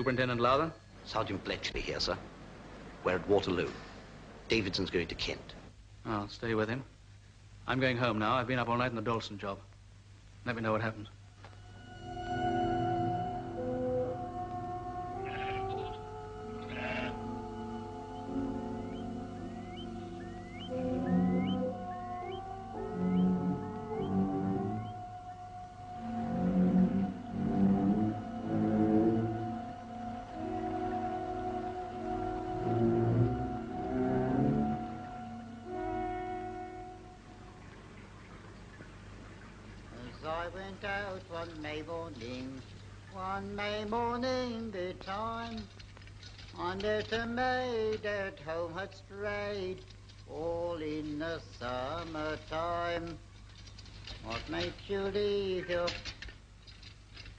Superintendent Lowther? Sergeant Bletchley here, sir. We're at Waterloo. Davidson's going to Kent. I'll stay with him. I'm going home now. I've been up all night in the Dalston job. Let me know what happens. One May morning betime, I met a maid at home had strayed, all in the summertime. What makes you leave your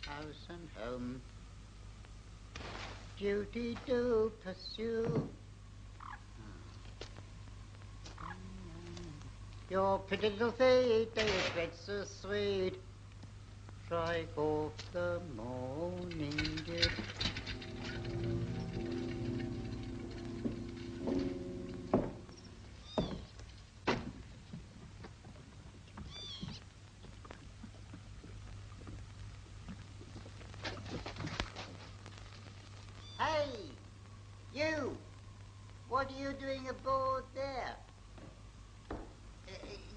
house and home? Duty to pursue. Your pretty little feet, they tread so sweet. Strike off the morning dew. Hey, you! What are you doing aboard there?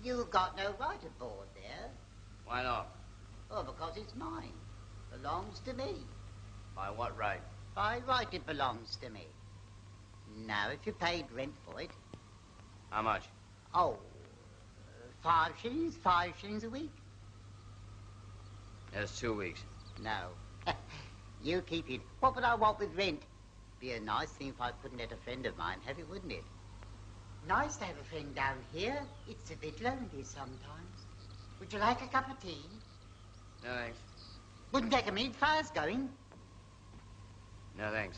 You've got no right aboard there. Why not? Oh, because it's mine. Belongs to me. By what right? By right it belongs to me. Now, if you paid rent for it... How much? Oh, 5 shillings a week. That's 2 weeks. No. You keep it. What would I want with rent? Be a nice thing if I couldn't let a friend of mine have it, wouldn't it? Nice to have a friend down here. It's a bit lonely sometimes. Would you like a cup of tea? No, thanks. Wouldn't take a minute. Fire's going. No, thanks.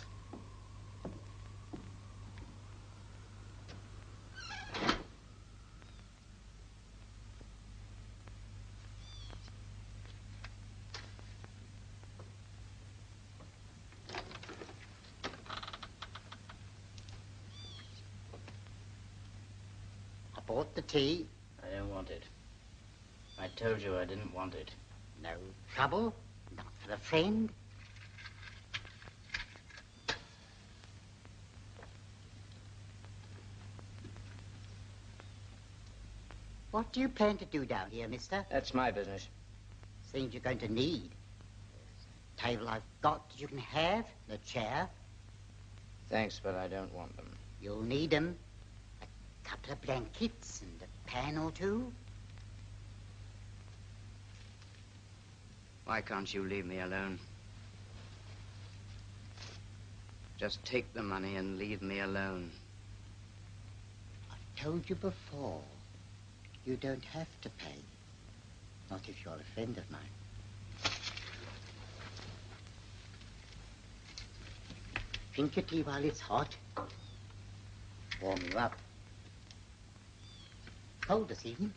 I bought the tea. I don't want it. I told you I didn't want it. No trouble, not for a friend. What do you plan to do down here, mister? That's my business. Things you're going to need. The table I've got that you can have, the chair. Thanks, but I don't want them. You'll need them. A couple of blankets and a pan or two. Why can't you leave me alone? Just take the money and leave me alone. I've told you before, you don't have to pay. Not if you're a friend of mine. Drink your tea while it's hot. Warm you up. Cold this evening.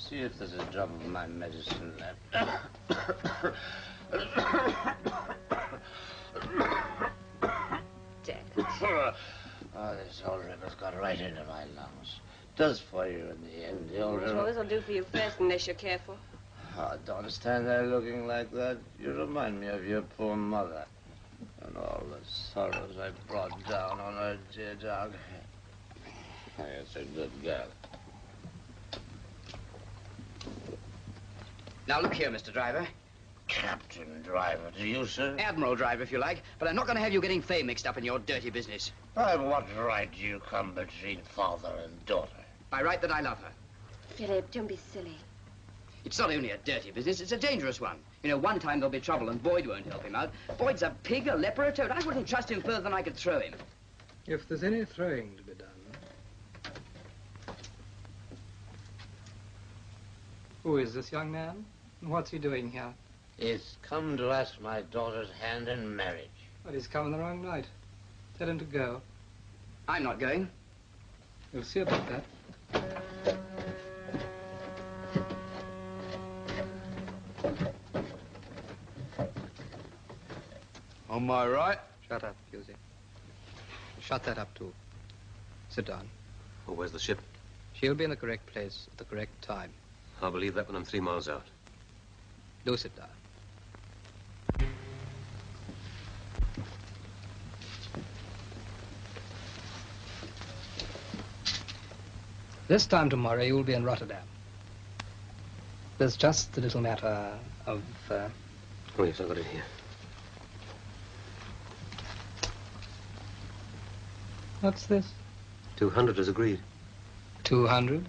See if there's a drop of my medicine left. Jack. Oh, this old river's got right into my lungs. Does for you in the end, the old river. Well, this'll do for you first, unless you're careful. I don't stand there looking like that. You remind me of your poor mother and all the sorrows I brought down on her dear dog. It's a good girl. Now, look here, Mr. Driver. Captain Driver, to you, sir? Admiral Driver, if you like, but I'm not going to have you getting Fay mixed up in your dirty business. By what right do you come between father and daughter? By right that I love her. Philip, don't be silly. It's not only a dirty business, it's a dangerous one. You know, one time there'll be trouble and Boyd won't help him out. Boyd's a pig, a leper, a toad. I wouldn't trust him further than I could throw him. If there's any throwing to be done. Who is this young man? And what's he doing here? He's come to ask my daughter's hand in marriage. Well, he's come on the wrong night. Tell him to go. I'm not going. We'll see about that. On my right? Shut up, Pusey. Shut that up, too. Sit down. Well, where's the ship? She'll be in the correct place at the correct time. I'll believe that when I'm 3 miles out. Do sit down. This time tomorrow, you'll be in Rotterdam. There's just the little matter of, Oh, yes, I've got it here. What's this? 200 is agreed. 200?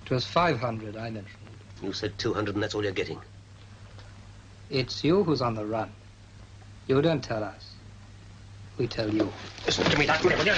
It was 500 I mentioned. You said 200 and that's all you're getting. It's you who's on the run. You don't tell us. We tell you. Listen to me, that will you?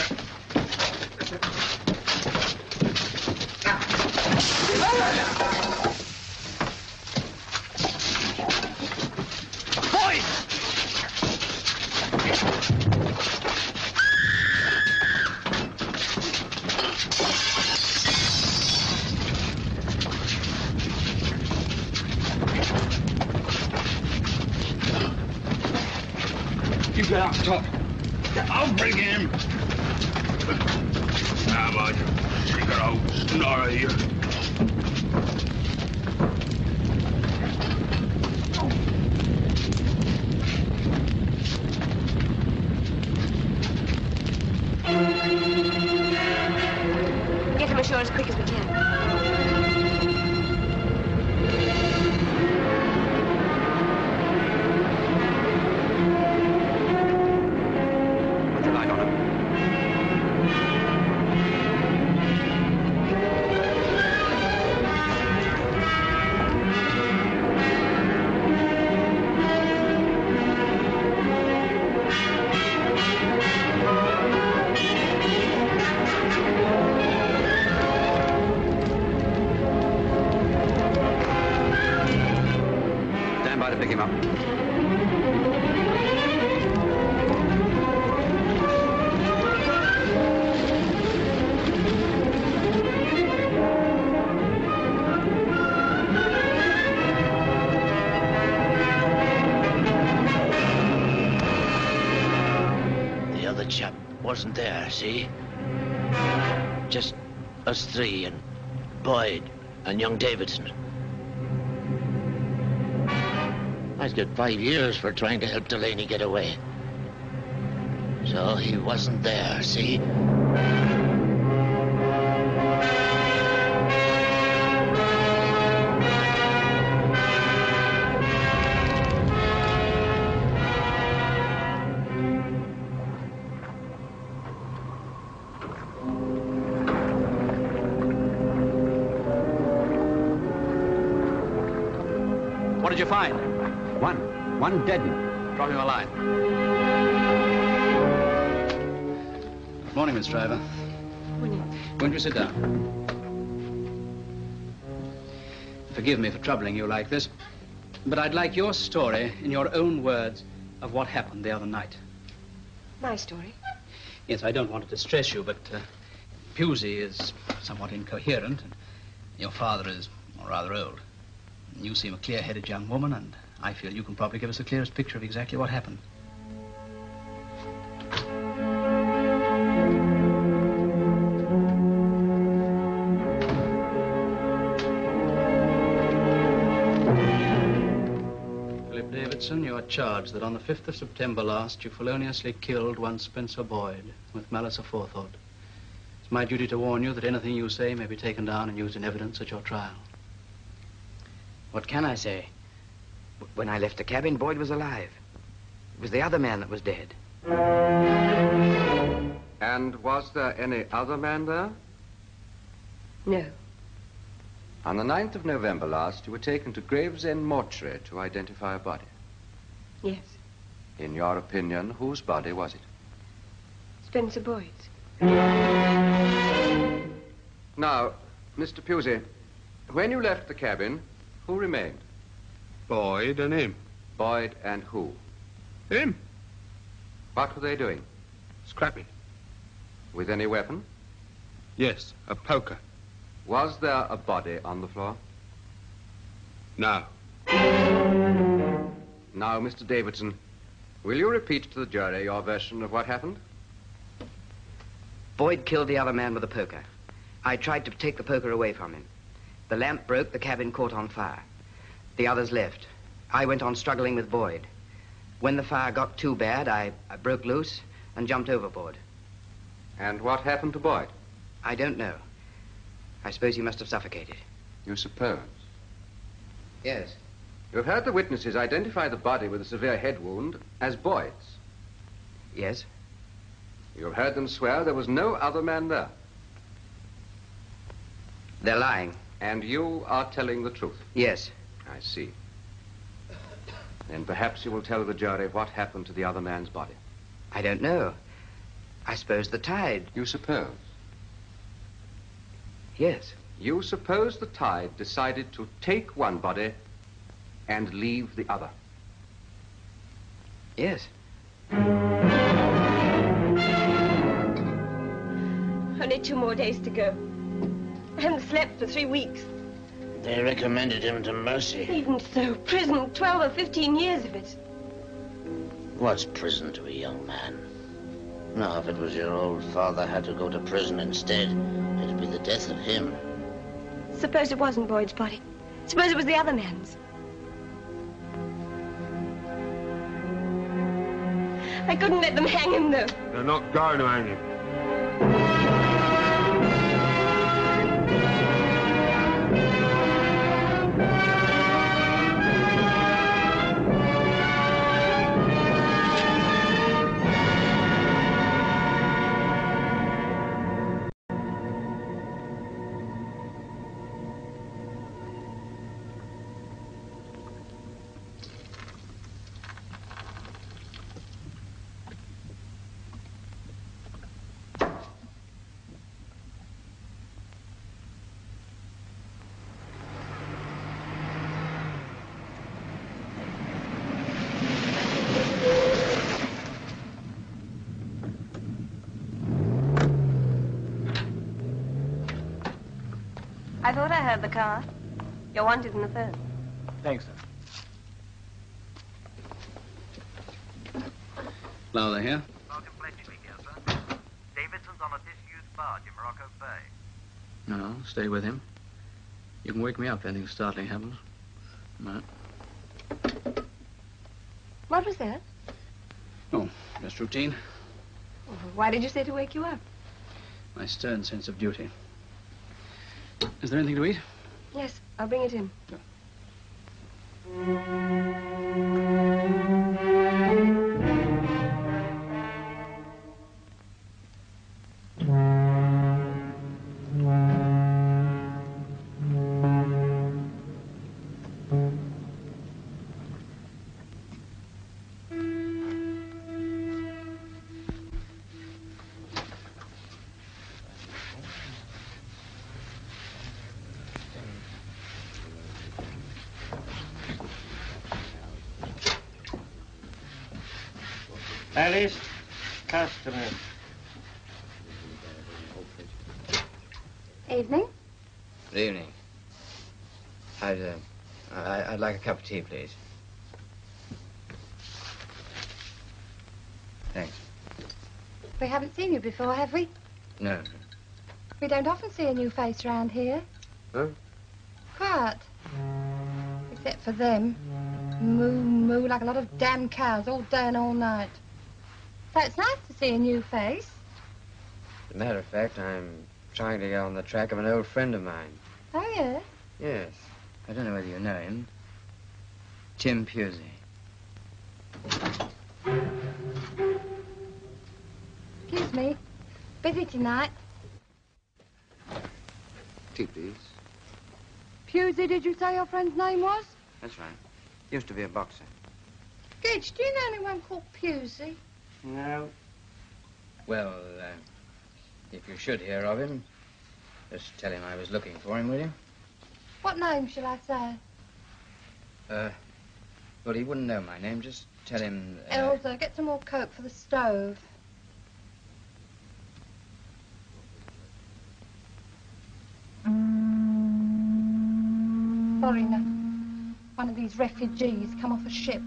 You get out, Todd. I'll bring him. How about you? Secret old snorer here. Get him ashore as quick as we can. Wasn't there, see? Just us three and Boyd and young Davidson. I'd get 5 years for trying to help Delaney get away. So he wasn't there, see? What did you find? One dead. Drop him a line. Good morning, Miss Driver. Morning. Won't you sit down? Forgive me for troubling you like this, but I'd like your story in your own words of what happened the other night. My story? Yes, I don't want to distress you, but Pusey is somewhat incoherent, and your father is rather old. You seem a clear-headed young woman, and I feel you can probably give us the clearest picture of exactly what happened. are charged that on the 5th of September last, you feloniously killed one Spencer Boyd with malice aforethought. It's my duty to warn you that anything you say may be taken down and used in evidence at your trial. What can I say? When I left the cabin, Boyd was alive. It was the other man that was dead. And was there any other man there? No. On the 9th of November last, you were taken to Gravesend Mortuary to identify a body. Yes. In your opinion, whose body was it? Spencer Boyd's. Now, Mr. Pusey, when you left the cabin, who remained? Boyd and him. Boyd and who? Him. What were they doing? Scrapping. With any weapon? Yes, a poker. Was there a body on the floor? No. Now, Mr. Davidson, will you repeat to the jury your version of what happened? Boyd killed the other man with a poker. I tried to take the poker away from him. The lamp broke, the cabin caught on fire. The others left. I went on struggling with Boyd. When the fire got too bad, I broke loose and jumped overboard. And what happened to Boyd? I don't know. I suppose he must have suffocated. You suppose? Yes. You've heard the witnesses identify the body with a severe head wound as Boyd's. Yes. You've heard them swear there was no other man there. They're lying. And you are telling the truth? Yes. I see. Then perhaps you will tell the jury what happened to the other man's body. I don't know. I suppose the tide... You suppose? Yes. You suppose the tide decided to take one body and leave the other? Yes. Only 2 more days to go. I haven't slept for 3 weeks. They recommended him to mercy. Even so, prison, 12 or 15 years of it. What's prison to a young man? Now, if it was your old father had to go to prison instead, it'd be the death of him. Suppose it wasn't Boyd's body. Suppose it was the other man's. I couldn't let them hang him, though. They're not going to hang him. I thought I heard the car. You're wanted in the first. Thanks, sir. Lowther here. Sergeant Bletchley here, sir. Davidson's on a disused barge in Morocco Bay. No, stay with him. You can wake me up if anything startling happens. No. What was that? Oh, just routine. Oh, why did you say to wake you up? My stern sense of duty. Is there anything to eat? Yes, I'll bring it in. Sure. Alice, customer. Evening. Good evening. I'd like a cup of tea, please. Thanks. We haven't seen you before, have we? No. We don't often see a new face round here. Huh? Quiet. Except for them. Moo, moo, like a lot of damn cows all day and all night. So it's nice to see a new face. As a matter of fact, I'm trying to get on the track of an old friend of mine. Oh, yeah? Yes. I don't know whether you know him. Tim Pusey. Excuse me. Busy tonight. Tea, please. Pusey, did you say your friend's name was? That's right. Used to be a boxer. Gidge, do you know anyone called Pusey? No. Well, if you should hear of him, just tell him I was looking for him, will you? What name shall I say? Well, he wouldn't know my name. Just tell him... Elsa, get some more coke for the stove. Foreigner. One of these refugees come off a ship.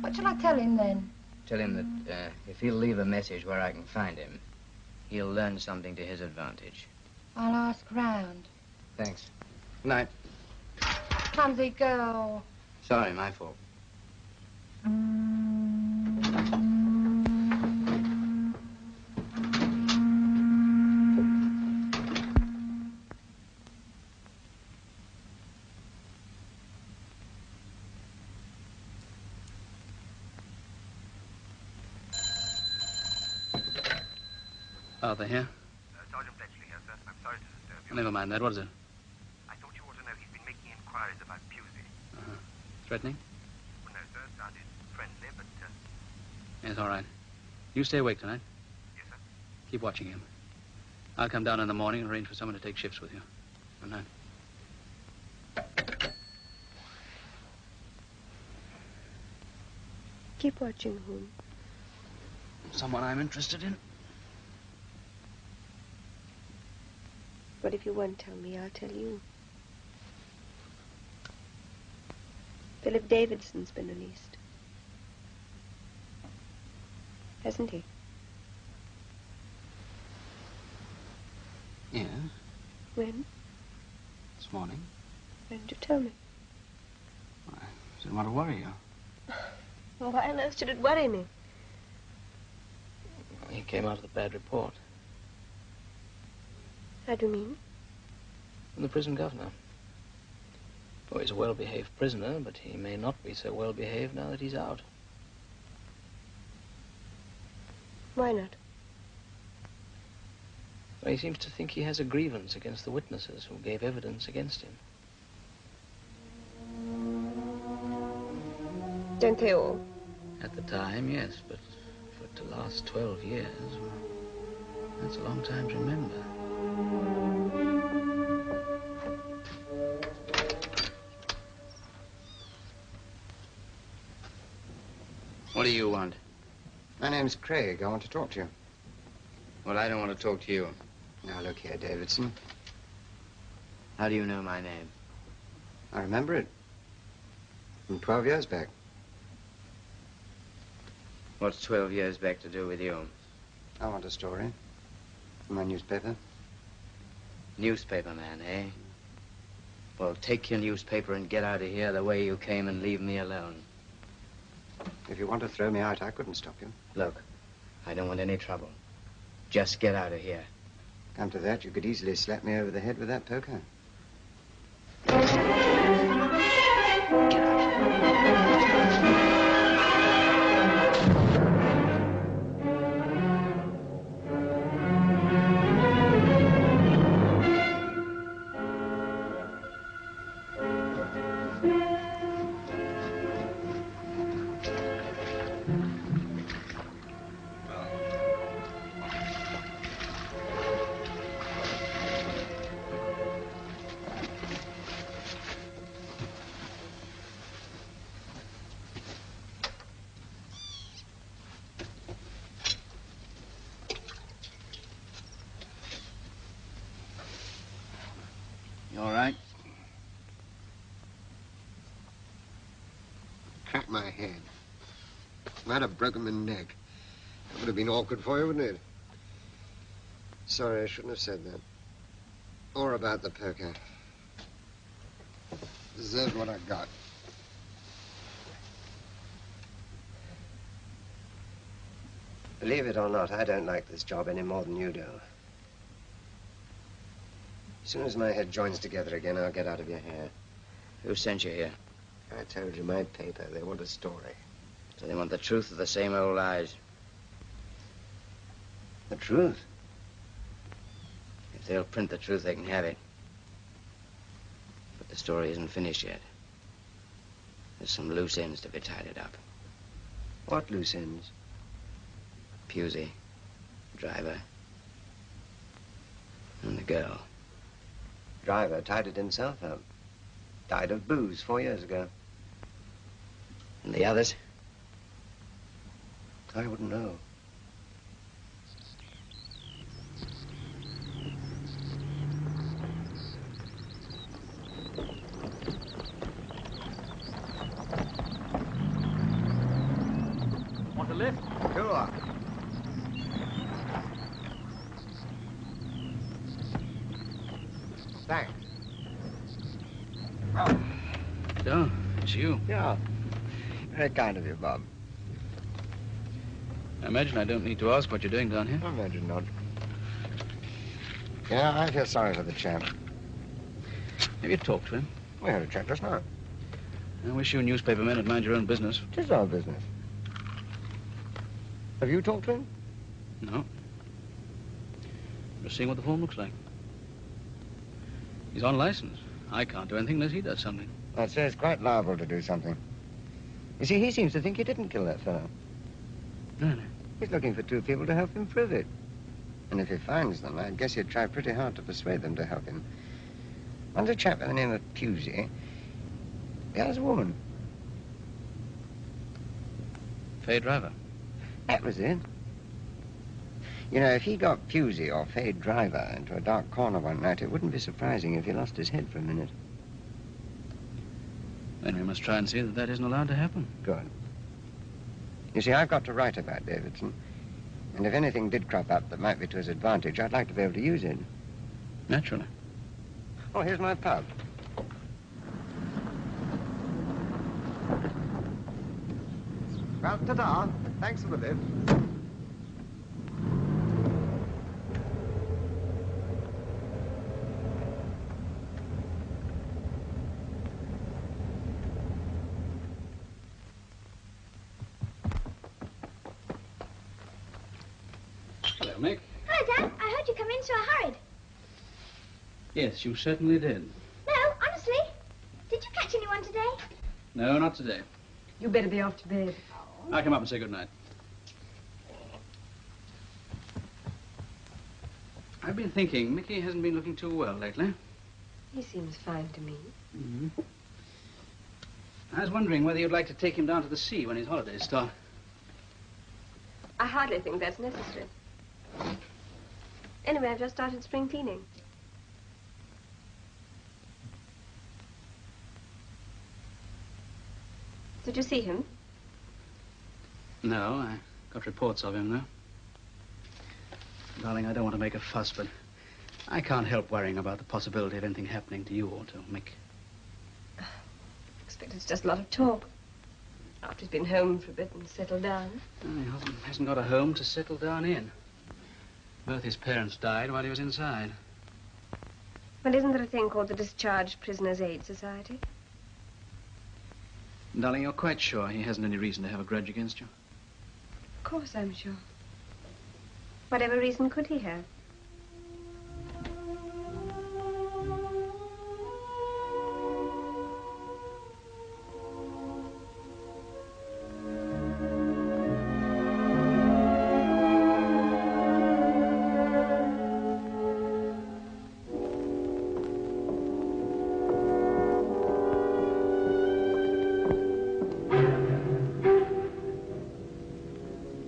What shall I tell him then? Tell him that if he'll leave a message where I can find him, he'll learn something to his advantage. I'll ask round. Thanks. Good night. Clumsy girl. Sorry, my fault. Oh, they're here? Sergeant Bletchley here, sir. I'm sorry to disturb you. Never mind that. What is it? I thought you ought to know he's been making inquiries about Pusey. Uh-huh. Threatening? Well, no, sir. Sounded friendly, but, Yes, all right. You stay awake tonight. Yes, sir. Keep watching him. I'll come down in the morning and arrange for someone to take shifts with you. Good night. Keep watching whom? Someone I'm interested in. What if you won't tell me? I'll tell you. Philip Davidson's been released. Hasn't he? Yes. When? This morning. When did you tell me? I didn't want to worry you. Well, why on earth should it worry me? He came out with a bad report. How do you mean? From the prison governor. Oh, he's a well-behaved prisoner, but he may not be so well-behaved now that he's out. Why not? Well, he seems to think he has a grievance against the witnesses who gave evidence against him. Don't they all? At the time, yes, but for it to last 12 years, well, that's a long time to remember. What do you want? My name's Craig. I want to talk to you. Well, I don't want to talk to you. Now, look here, Davidson. How do you know my name? I remember it. From 12 years back. What's 12 years back to do with you? I want a story. From my newspaper. Newspaper man, eh? Well, take your newspaper and get out of here the way you came and leave me alone. If you want to throw me out, I couldn't stop you. Look, I don't want any trouble. Just get out of here. Come to that, you could easily slap me over the head with that poker. Get out. You all right? Cracked my head. Might have broken my neck. That would have been awkward for you, wouldn't it? Sorry, I shouldn't have said that. Or about the poker. Deserved what I got. Believe it or not, I don't like this job any more than you do. As soon as my head joins together again, I'll get out of your hair. Who sent you here? I told you, my paper. They want a story. So they want the truth or the same old lies? The truth? If they'll print the truth, they can have it. But the story isn't finished yet. There's some loose ends to be tidied up. What loose ends? Pusey, driver, and the girl. Driver tied it himself up. Died of booze 4 years ago. And the others? I wouldn't know. Want a lift? Sure. Thanks. So, it's you. Yeah. Very kind of you, Bob. I imagine I don't need to ask what you're doing down here. I imagine not. Yeah, I feel sorry for the chap. Have you talked to him? We had a chat just now. I wish you newspapermen would mind your own business. It is our business. Have you talked to him? No. Just seeing what the form looks like. He's on license. I can't do anything unless he does something. I'd say it's quite liable to do something. You see, he seems to think you didn't kill that fellow. Really? He's looking for two people to help him prove it. And if he finds them, I guess he'd try pretty hard to persuade them to help him. One's a chap by the name of Pusey. The other's a woman. Fay Driver. That was it. You know, if he got Pusey or Fay Driver into a dark corner one night, it wouldn't be surprising if he lost his head for a minute. Then we must try and see that that isn't allowed to happen. Good. You see, I've got to write about Davidson. And if anything did crop up that might be to his advantage, I'd like to be able to use it. Naturally. Oh, here's my pub. Well, ta-da. Thanks for the lift. Hello, Mick. Hello, Dad. I heard you come in, so I hurried. Yes, you certainly did. No, honestly. Did you catch anyone today? No, not today. You better be off to bed. I'll come up and say good night. I've been thinking, Mickey hasn't been looking too well lately. He seems fine to me. Mm-hmm. I was wondering whether you'd like to take him down to the sea when his holidays start. I hardly think that's necessary. Anyway, I've just started spring cleaning. Did you see him? No, I got reports of him, though. Darling, I don't want to make a fuss, but I can't help worrying about the possibility of anything happening to you or to Mick. I expect it's just a lot of talk. After he's been home for a bit and settled down. He hasn't got a home to settle down in. Both his parents died while he was inside. Well, isn't there a thing called the Discharged Prisoners' Aid Society? Darling, you're quite sure he hasn't any reason to have a grudge against you? Of course, I'm sure. Whatever reason could he have?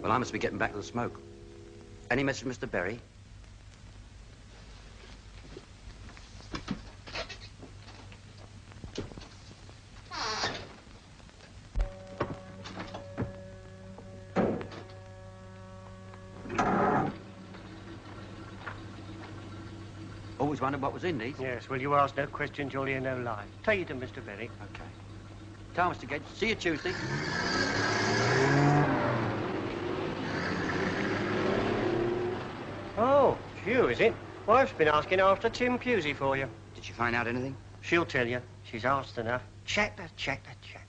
Well, I must be getting back to the smoke. Any message, Mr. Berry? Always wondered what was in these. Yes, well, you ask no questions, you'll hear no lies. Take it to Mr. Berry. Okay. Tell Mr. Gedge, see you Tuesday. you, is it? Wife's been asking after Tim Pusey for you. Did she find out anything? She'll tell you. She's asked enough. Chatter, chatter, chatter.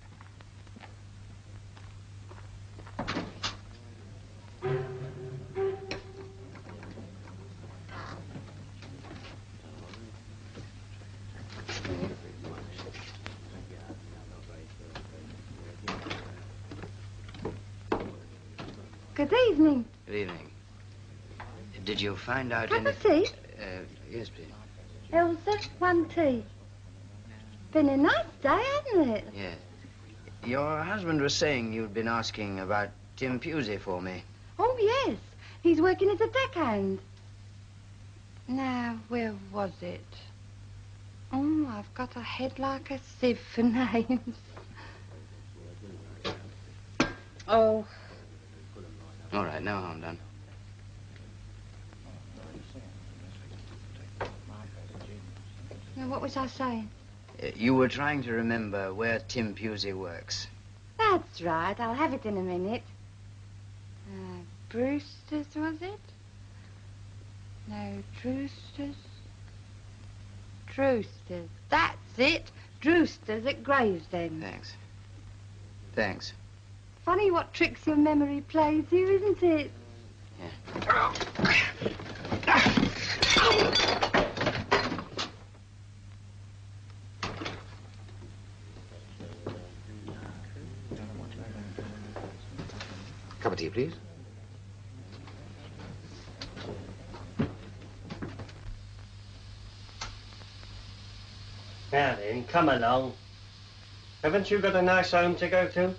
Good evening. Good evening. Did you find out Have a anything? seat. Yes, please. Elsa, one tea. Been a nice day, hasn't it? Yes. Your husband was saying you'd been asking about Tim Pusey for me. Oh, yes. He's working as a deckhand. Now, where was it? Oh, I've got a head like a sieve for names. Oh. All right, no harm done. Now, what was I saying? You were trying to remember where Tim Pusey works. That's right. I'll have it in a minute. Brewster's, was it? No, Drewster's. Drewster's. That's it. Drewster's at Gravesend. Thanks. Thanks. Funny what tricks your memory plays you, isn't it? Yeah. Cup of tea, please. Now then, come along. Haven't you got a nice home to go to?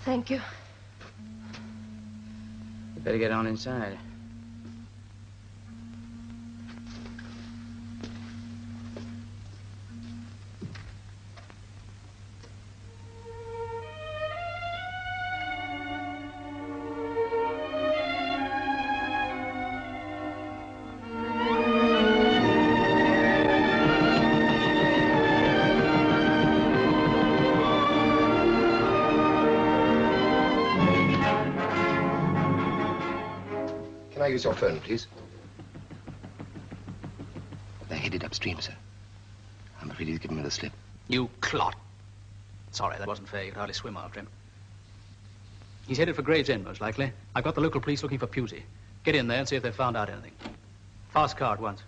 Thank you. You better get on inside. Use your phone, please. They're headed upstream, sir. I'm afraid he's given me the slip. You clot. Sorry, that wasn't fair. You could hardly swim after him. He's headed for Gravesend, most likely. I've got the local police looking for Pusey. Get in there and see if they've found out anything. Fast car at once.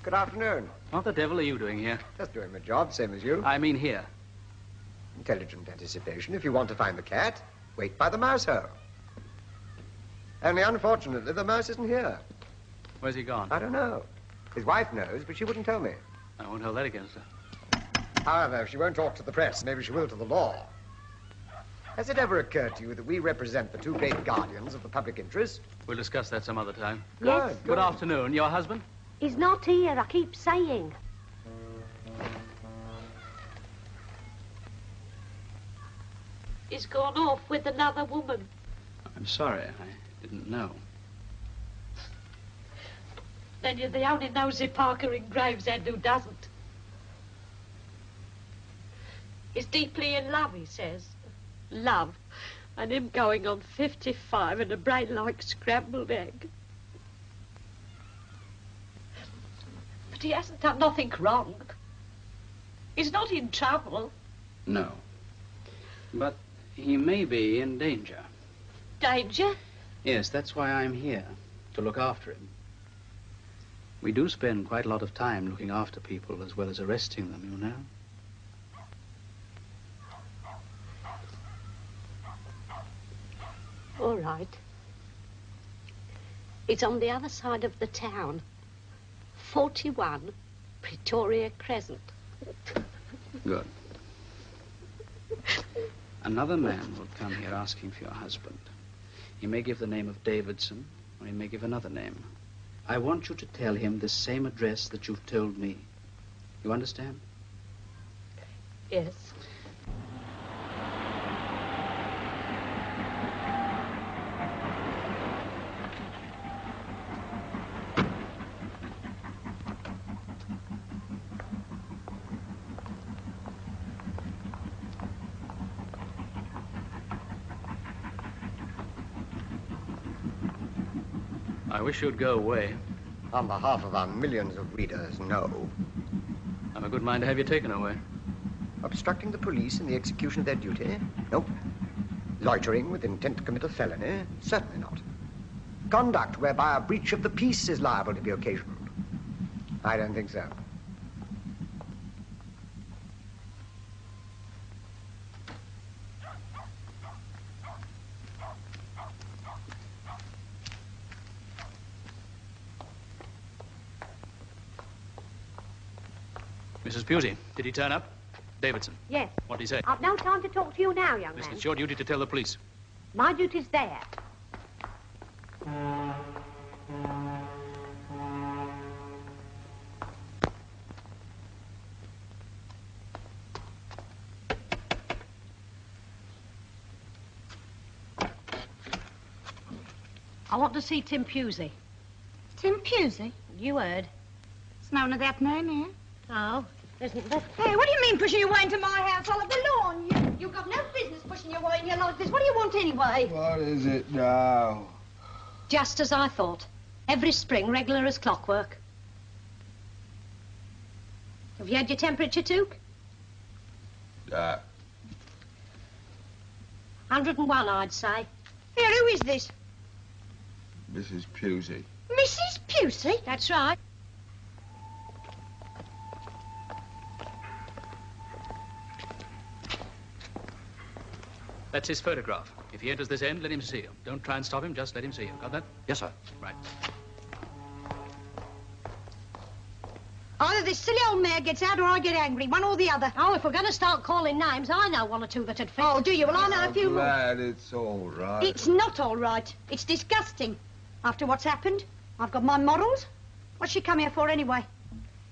Good afternoon. What the devil are you doing here? Just doing my job, same as you. I mean here. Intelligent anticipation. If you want to find the cat, wait by the mouse hole. Only unfortunately, the mouse isn't here. Where's he gone? I don't know. His wife knows, but she wouldn't tell me. I won't hold that against her. However, if she won't talk to the press, maybe she will to the law. Has it ever occurred to you that we represent the two great guardians of the public interest? We'll discuss that some other time. Yes. Good afternoon. Your husband? He's not here, I keep saying. He's gone off with another woman. I'm sorry. I didn't know. Then you're the only nosy Parker in Gravesend who doesn't. He's deeply in love, he says. Love. And him going on 55 and a brain like scrambled egg. But he hasn't done nothing wrong. He's not in trouble. No. But he may be in danger. Danger? Yes, that's why I'm here, to look after him. We do spend quite a lot of time looking after people as well as arresting them, you know. All right. It's on the other side of the town. 41 Pretoria Crescent. Good. Another man will come here asking for your husband. He may give the name of Davidson, or he may give another name. I want you to tell him the same address that you've told me. You understand? Yes. I wish you'd go away. On behalf of our millions of readers, no. I've a good mind to have you taken away. Obstructing the police in the execution of their duty? Nope. Loitering with intent to commit a felony? Certainly not. Conduct whereby a breach of the peace is liable to be occasioned? I don't think so. Mrs. Pusey, did he turn up? Davidson. Yes. What did he say? I've no time to talk to you now, young Listen, man. it's your duty to tell the police. My duty's there. I want to see Tim Pusey. Tim Pusey? You heard. It's known as that name here. Oh, isn't there? Hey, what do you mean pushing your way into my house all of the lawn? You've got no business pushing your way in here like this. What do you want anyway? What is it now? Just as I thought. Every spring, regular as clockwork. Have you had your temperature, Took? 101, I'd say. Here, who is this? Mrs. Pusey. Mrs. Pusey? That's right. That's his photograph. If he enters this end, let him see you. Don't try and stop him, just let him see you. Got that? Yes, sir. Right. Either this silly old mare gets out or I get angry, one or the other. Oh, if we're going to start calling names, I know one or two that'd fit. Oh, do you? Well, I know a few more. Glad it's all right. It's not all right. It's disgusting. After what's happened, I've got my morals. What's she come here for anyway?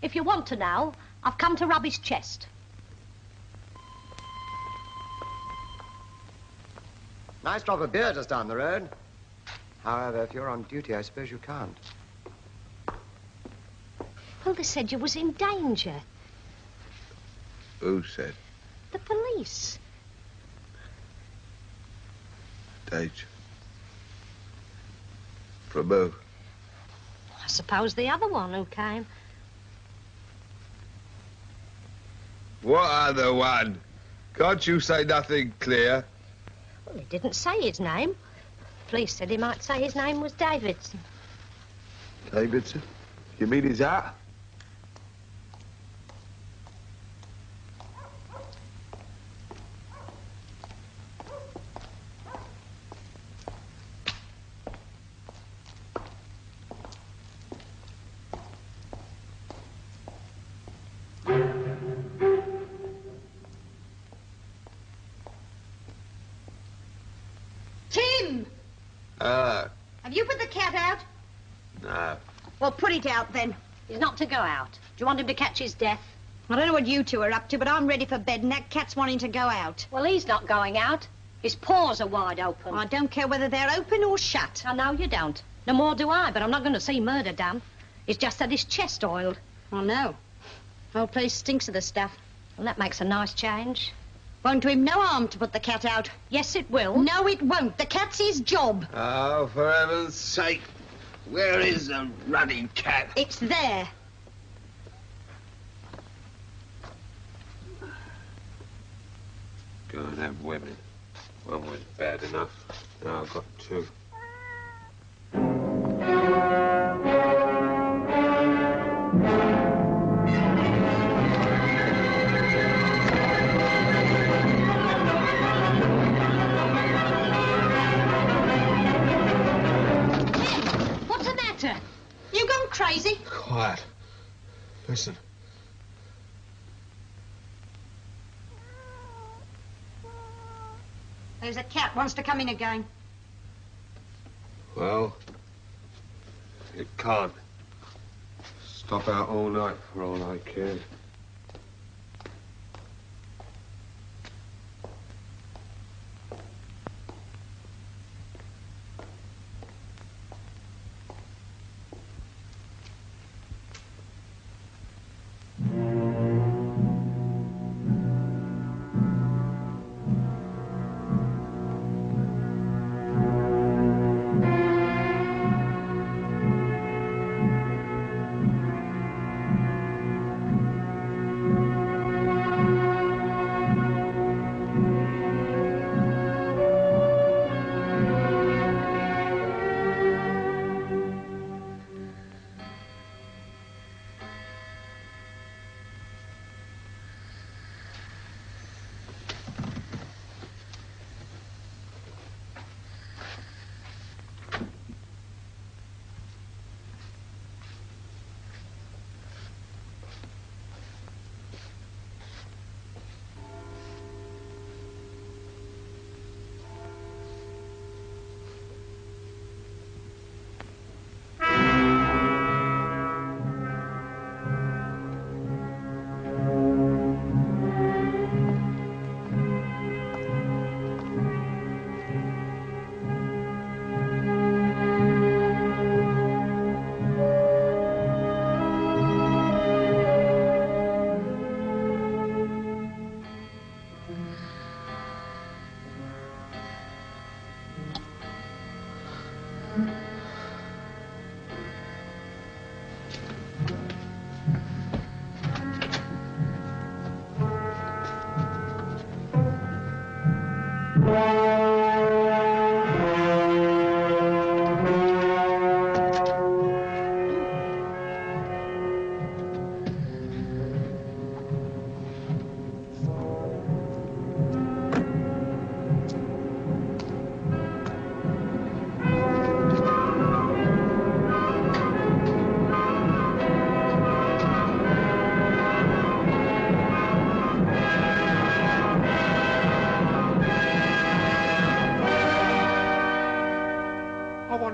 If you want to know, I've come to rub his chest. Nice drop of beer just down the road. However, if you're on duty, I suppose you can't. Well, they said you was in danger. Who said? The police. Danger. From who? I suppose the other one who came. What other one? Can't you say nothing clear? Well, he didn't say his name. Police said he might say his name was Davidson. Davidson? You mean he's out? Tim! Have you put the cat out? No. Well, put it out then. He's not to go out. Do you want him to catch his death? I don't know what you two are up to, but I'm ready for bed and that cat's wanting to go out. Well, he's not going out. His paws are wide open. I don't care whether they're open or shut. I know you don't. No more do I, but I'm not going to see murder done. He's just had his chest oiled. I know. Whole place stinks of the stuff. Well, that makes a nice change. Won't do him no harm to put the cat out. Yes, it will. No, it won't. The cat's his job. Oh, for heaven's sake. Where is the ruddy cat? It's there. go and have women. One was bad enough. Now I've got two. What's the matter? You gone crazy? Quiet. Listen. There's a cat wants to come in again. Well, it can't. Stop out all night for all I care.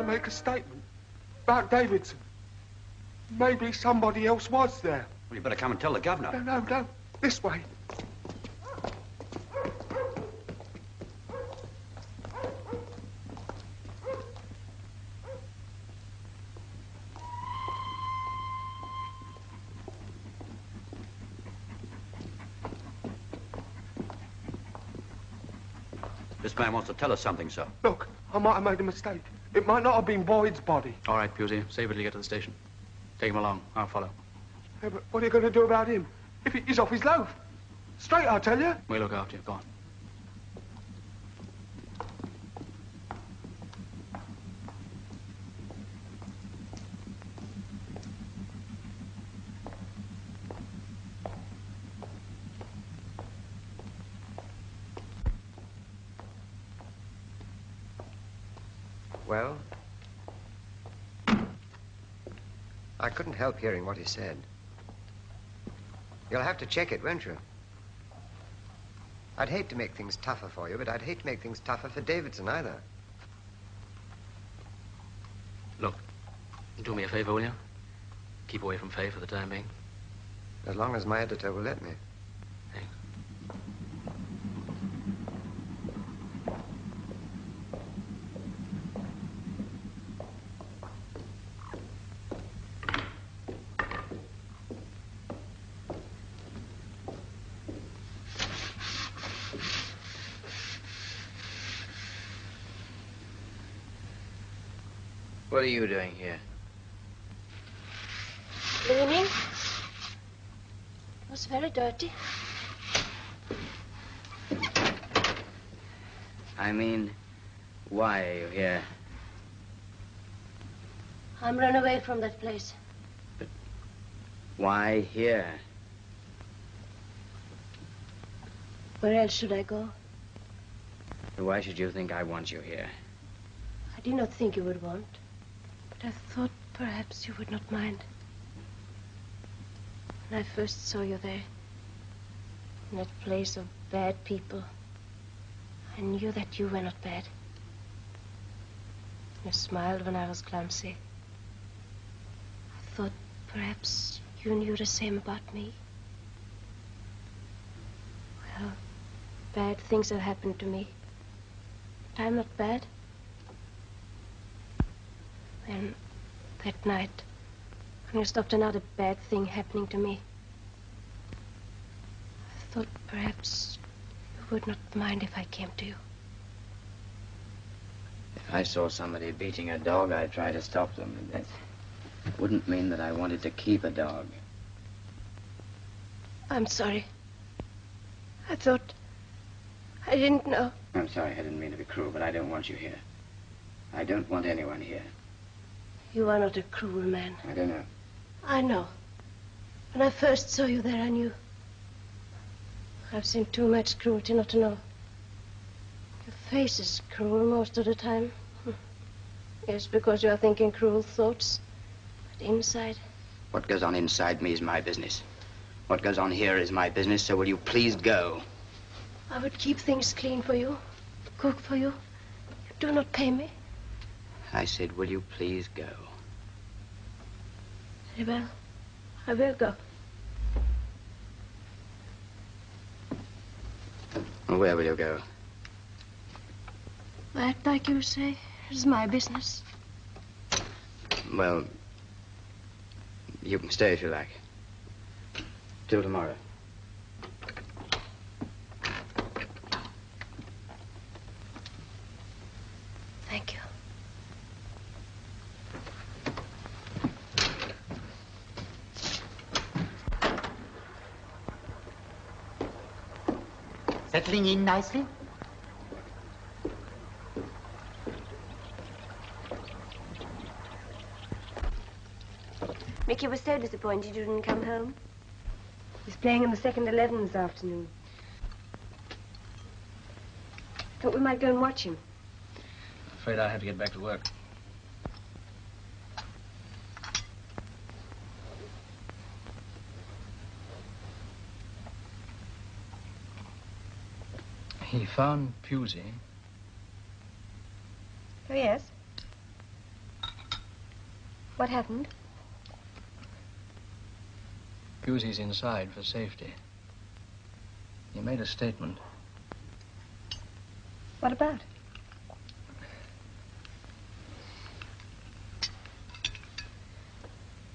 Make a statement about Davidson. Maybe somebody else was there. Well, you better come and tell the governor. No. This way. This man wants to tell us something, sir. Look, I might have made a mistake. It might not have been Boyd's body. All right, Pusey. Save it till you get to the station. Take him along. I'll follow. Yeah, but what are you going to do about him? If he's off his loaf. Straight, I tell you. We'll look after you. Go on. Well, I couldn't help hearing what he said. You'll have to check it, won't you? I'd hate to make things tougher for you, but I'd hate to make things tougher for Davidson either. Look, do me a favor, will you? Keep away from Faye for the time being. As long as my editor will let me. Thanks. What are you doing here? Cleaning. It was very dirty. I mean, why are you here? I'm run away from that place. But why here? Where else should I go? Why should you think I want you here? I did not think you would want, but I thought perhaps you would not mind. When I first saw you there, in that place of bad people, I knew that you were not bad. You smiled when I was clumsy. I thought perhaps you knew the same about me. Well, bad things have happened to me, but I'm not bad. Then, that night, when you stopped another bad thing happening to me, I thought perhaps you would not mind if I came to you. If I saw somebody beating a dog, I'd try to stop them. That wouldn't mean that I wanted to keep a dog. I'm sorry. I thought... I didn't know. I'm sorry, I didn't mean to be cruel, but I don't want you here. I don't want anyone here. You are not a cruel man. I don't know. I know. When I first saw you there, I knew. I've seen too much cruelty not to know. Your face is cruel most of the time. Yes, because you are thinking cruel thoughts. But inside... What goes on inside me is my business. What goes on here is my business, so will you please go? I would keep things clean for you, cook for you. You do not pay me. I said, will you please go? Very well. I will go. Well, where will you go? That, like you say, is my business. Well, you can stay if you like. Till tomorrow. Thank you. Settling in nicely? Mickey was so disappointed you didn't come home. He's playing in the second 11 this afternoon. Thought we might go and watch him. Afraid I have to get back to work. He found Pusey. Oh, yes? What happened? Pusey's inside for safety. He made a statement. What about?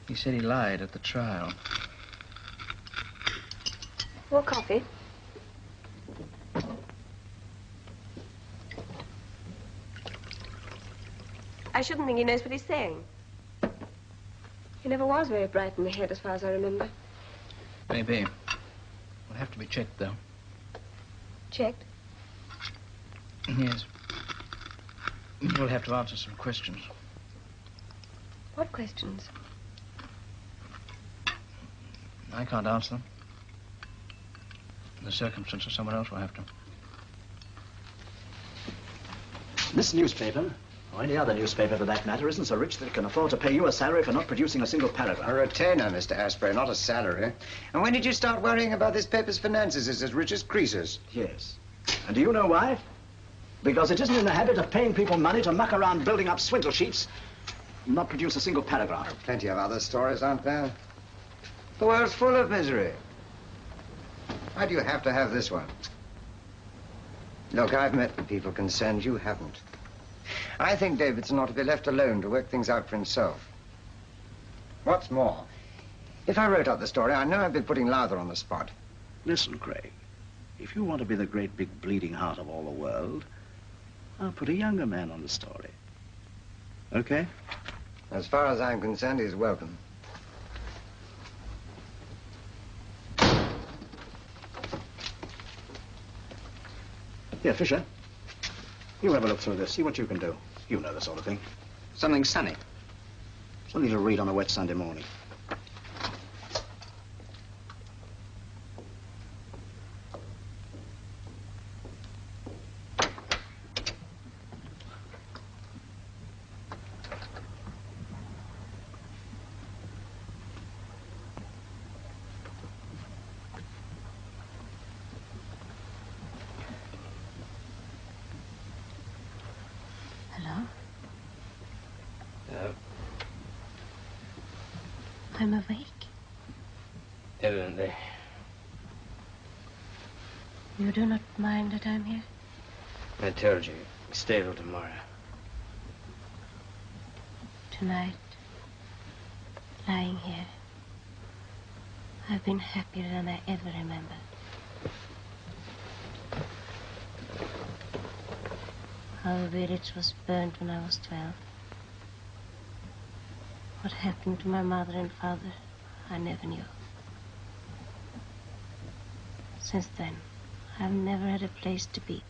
He said he lied at the trial. More coffee? I shouldn't think he knows what he's saying. He never was very bright in the head, as far as I remember. Maybe. Will have to be checked, though. Checked? Yes. We'll have to answer some questions. What questions? I can't answer them. In the circumstances, someone else will have to. This newspaper, or any other newspaper for that matter, isn't so rich that it can afford to pay you a salary for not producing a single paragraph. A retainer, Mr. Asprey, not a salary. And when did you start worrying about this paper's finances? It's as rich as Croesus. Yes. And do you know why? Because it isn't in the habit of paying people money to muck around building up swindle sheets and not produce a single paragraph. There are plenty of other stories, aren't there? The world's full of misery. Why do you have to have this one? Look, I've met the people concerned. You haven't. I think Davidson ought to be left alone to work things out for himself. What's more, if I wrote up the story, I know I'd be putting Lowther on the spot. Listen, Craig, if you want to be the great big bleeding heart of all the world, I'll put a younger man on the story. Okay? As far as I'm concerned, he's welcome. Here, Fisher. You have a look through this. See what you can do. You know the sort of thing. Something sunny. Something to read on a wet Sunday morning. I'm awake. Evidently. You do not mind that I'm here? I told you. Stay till tomorrow. Tonight, lying here, I've been happier than I ever remember. Our village was burnt when I was 12. What happened to my mother and father, I never knew. Since then, I've never had a place to be.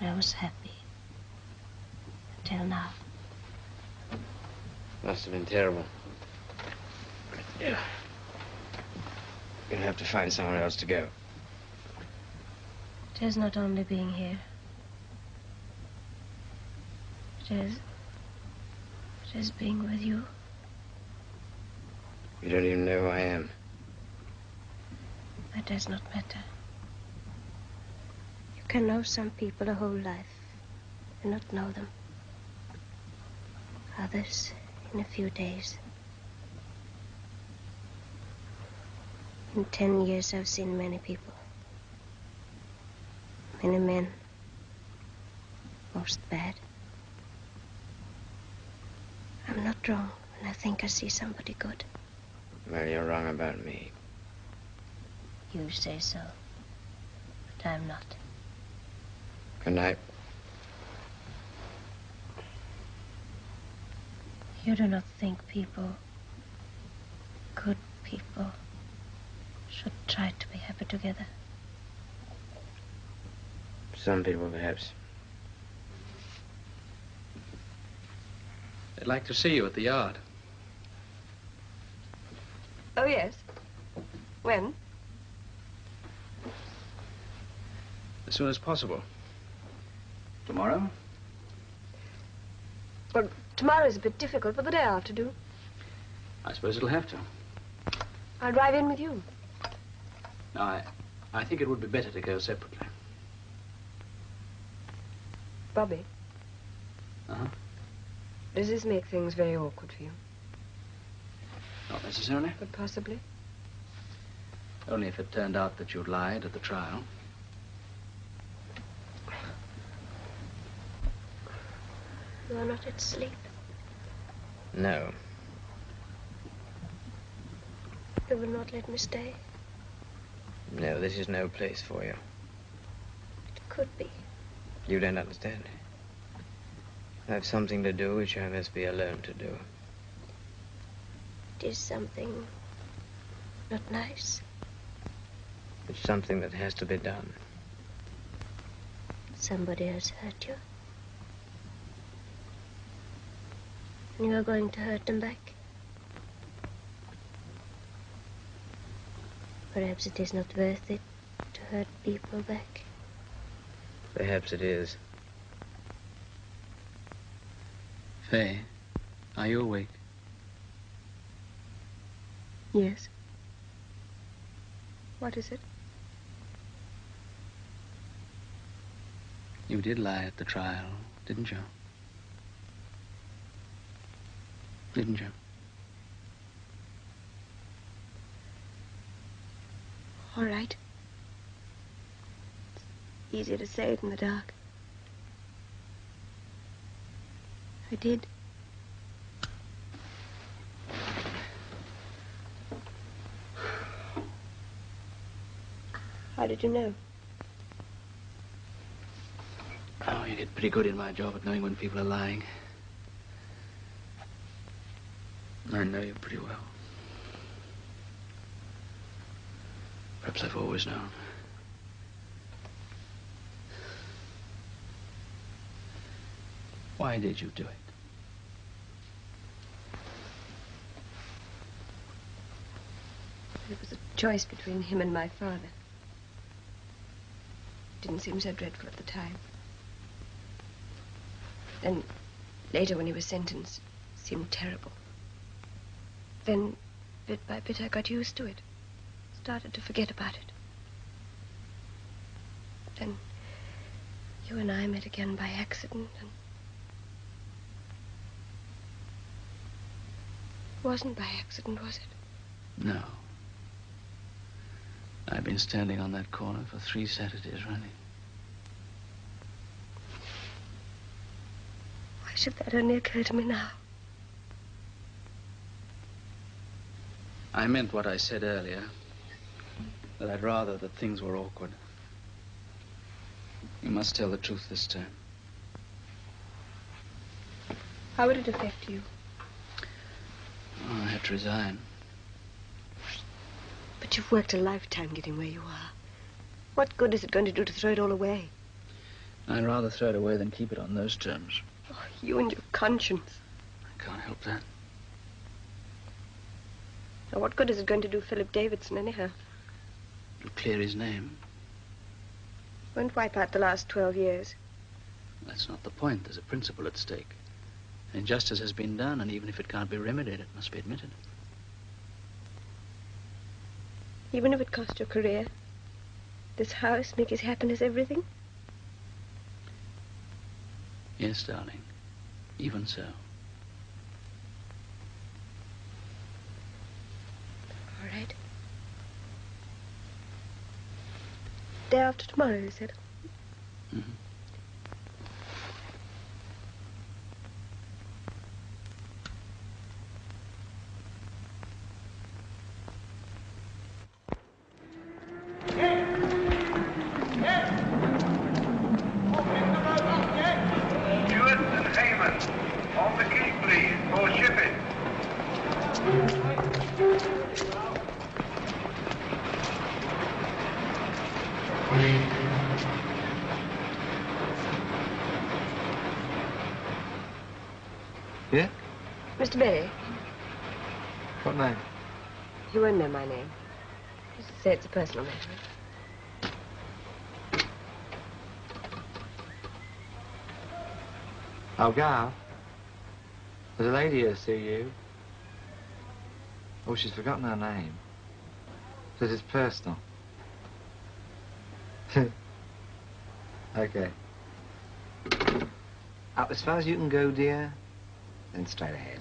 But I was happy. Until now. Must have been terrible. Yeah. You'll have to find somewhere else to go. It is not only being here. It is being with you. You don't even know who I am. That does not matter. You can know some people a whole life and not know them. Others in a few days. In 10 years I've seen many people. Many men. Most bad. I'm not wrong when I think I see somebody good. Well, you're wrong about me. You say so, but I'm not. Good night. You do not think people, good people, should try to be happy together? Some people, perhaps. They'd like to see you at the yard. Oh, yes. When? As soon as possible. Tomorrow? Well, tomorrow's a bit difficult, but the day after do. I suppose it'll have to. I'll drive in with you. No, I think it would be better to go separately. Bobby. Uh-huh. Does this make things very awkward for you? Not necessarily. But possibly. Only if it turned out that you'd lied at the trial. You are not at sleep. No. You will not let me stay. No, this is no place for you. It could be. You don't understand. I have something to do which I must be alone to do. It is something not nice. It's something that has to be done. Somebody has hurt you. And you are going to hurt them back. Perhaps it is not worth it to hurt people back. Perhaps it is. Faye, are you awake? Yes. What is it? You did lie at the trial, didn't you? Didn't you? All right. It's easier to say it in the dark. I did. How did you know? Oh, you get pretty good in my job at knowing when people are lying. I know you pretty well. Perhaps I've always known. Why did you do it? It was a choice between him and my father. It didn't seem so dreadful at the time. Then, later when he was sentenced, it seemed terrible. Then, bit by bit, I got used to it. Started to forget about it. Then, you and I met again by accident, and it wasn't by accident, was it? No. I've been standing on that corner for 3 Saturdays running. Why should that only occur to me now? I meant what I said earlier, that I'd rather that things were awkward. You must tell the truth this time. How would it affect you? Oh, I had to resign. But you've worked a lifetime getting where you are. What good is it going to do to throw it all away? I'd rather throw it away than keep it on those terms. Oh, you and your conscience. I can't help that. Now, what good is it going to do Philip Davidson, anyhow? It'll clear his name. Won't wipe out the last 12 years. That's not the point. There's a principle at stake. Injustice has been done, and even if it can't be remedied, it must be admitted. Even if it cost your career, this house, make his happiness everything? Yes, darling. Even so. All right. Day after tomorrow, you said? Mm-hmm. Yeah? Mr. Berry, What name? you won't know my name. Just say it's a personal matter. Oh, Gal. There's a lady here to see you. Oh, she's forgotten her name. Says it's personal. Okay. Up as far as you can go, dear, then straight ahead.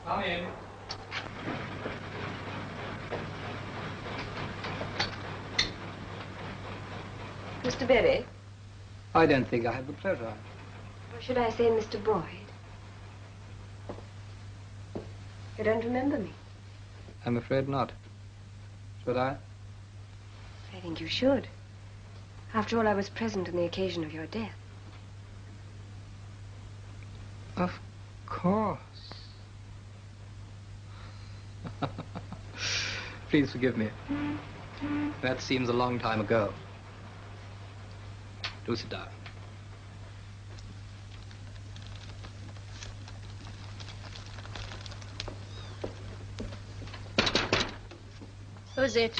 Come in. Mr. Berry? I don't think I have the pleasure. Or should I say Mr. Boyd? You don't remember me? I'm afraid not. Should I? I think you should. After all, I was present on the occasion of your death. Of course. Please forgive me. That seems a long time ago. Do sit down. Who's it?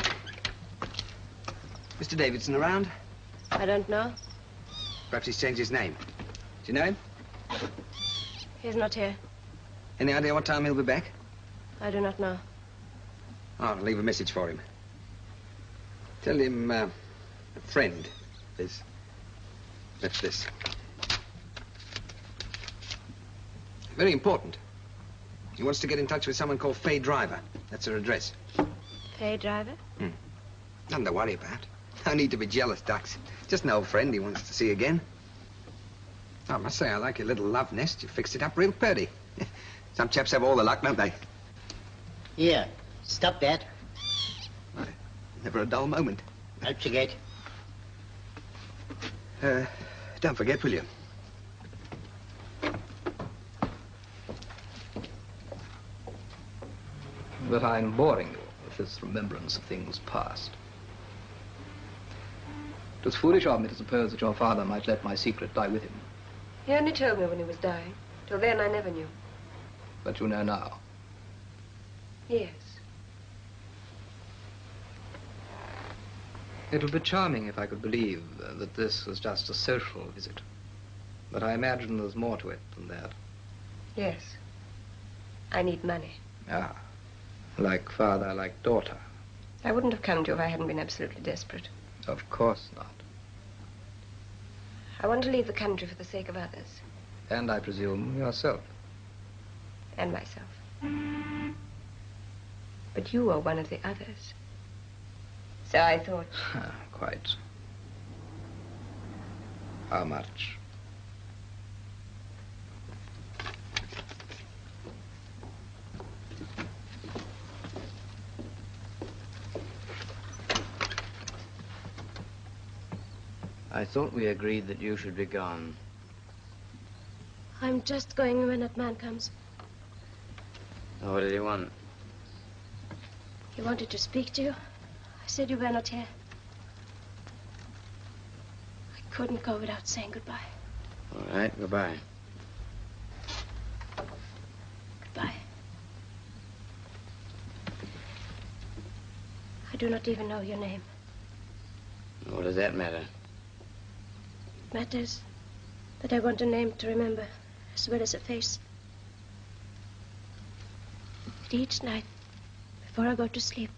Mr. Davidson around? I don't know. Perhaps he's changed his name. Do you know him? He's not here. Any idea what time he'll be back? I do not know. Oh, I'll leave a message for him. Tell him a friend is... That's this. Very important. He wants to get in touch with someone called Fay Driver. That's her address. Fay Driver? Nothing to worry about. No need to be jealous, Ducks. Just an old friend he wants to see again. Oh, I must say, I like your little love nest. You fixed it up real purty. Some chaps have all the luck, don't they? Here, stop that. Never a dull moment. Out you get. Don't forget, will you? that I'm boring you with this remembrance of things past. It was foolish of me to suppose that your father might let my secret die with him. He only told me when he was dying. Till then, I never knew. But you know now. Yes. It would be charming if I could believe that this was just a social visit. But I imagine there's more to it than that. Yes. I need money. Ah. Like father, like daughter. I wouldn't have come to you if I hadn't been absolutely desperate. Of course not. I want to leave the country for the sake of others. And I presume yourself. And myself. But you are one of the others. So I thought... Quite. How much? I thought we agreed that you should be gone. I'm just going when that man comes. Oh, what did he want? He wanted to speak to you. I said you were not here. I couldn't go without saying goodbye. All right, goodbye. Goodbye. I do not even know your name. What does that matter? It matters that I want a name to remember as well as a face. That each night, before I go to sleep,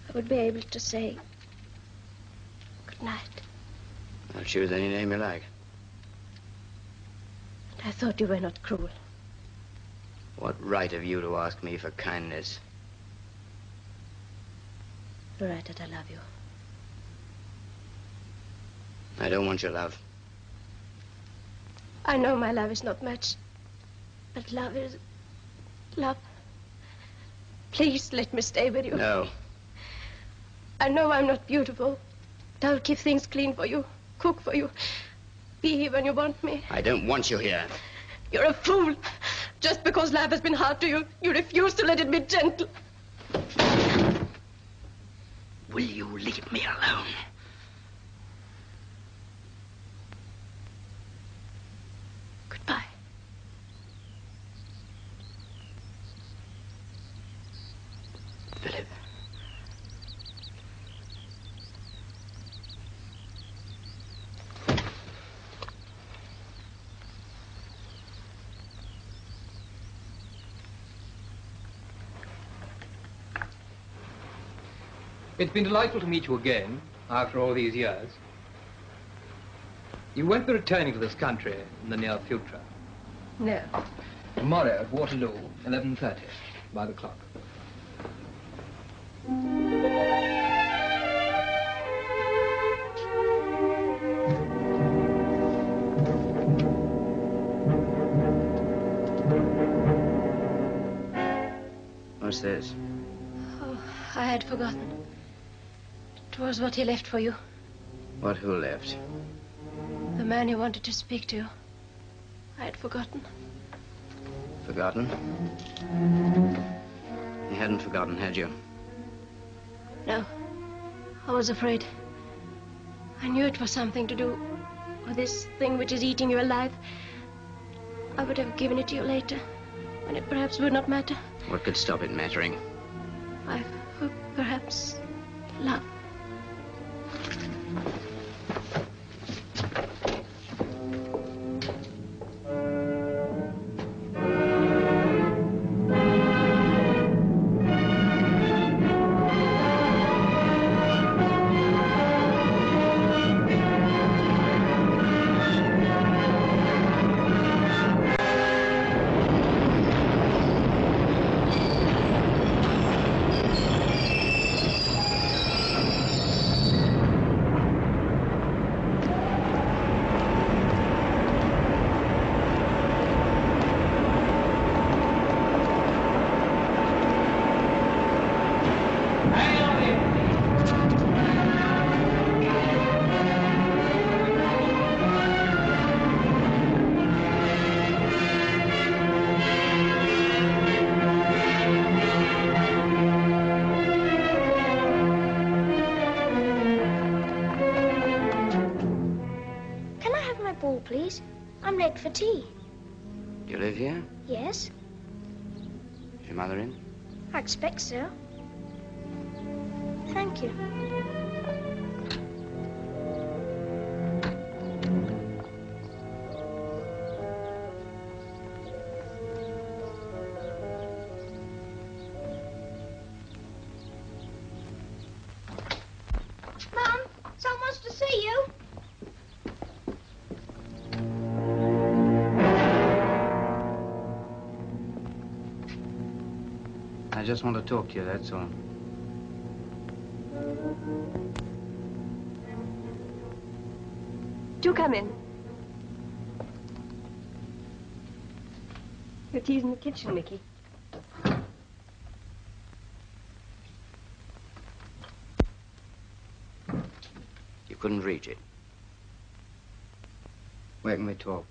I would be able to say good night. I'll choose any name you like. And I thought you were not cruel. What right have you to ask me for kindness? You're right that I love you. I don't want your love. I know my love is not much, but love is love. Please let me stay with you. No. I know I'm not beautiful, but I'll keep things clean for you, cook for you, be here when you want me. I don't want you here. You're a fool. Just because life has been hard to you, you refuse to let it be gentle. Will you leave me alone? Goodbye. Philip. It's been delightful to meet you again, after all these years. You won't be returning to this country in the near future. No. Tomorrow at Waterloo, 11:30, by the clock. What's this? Oh, I had forgotten. It was what he left for you. What, who left? The man who wanted to speak to you. I had forgotten. Forgotten? You hadn't forgotten, had you? No. I was afraid. I knew it was something to do with this thing which is eating you alive. I would have given it to you later, when it perhaps would not matter. What could stop it mattering? I hope perhaps love. please. I'm late for tea. You live here? Yes, Is your mother in? I expect so. Thank you. Mum, someone wants to see you. I just want to talk to you, that's all. Do come in. Your tea's in the kitchen, Mickey. You couldn't reach it. Where can we talk?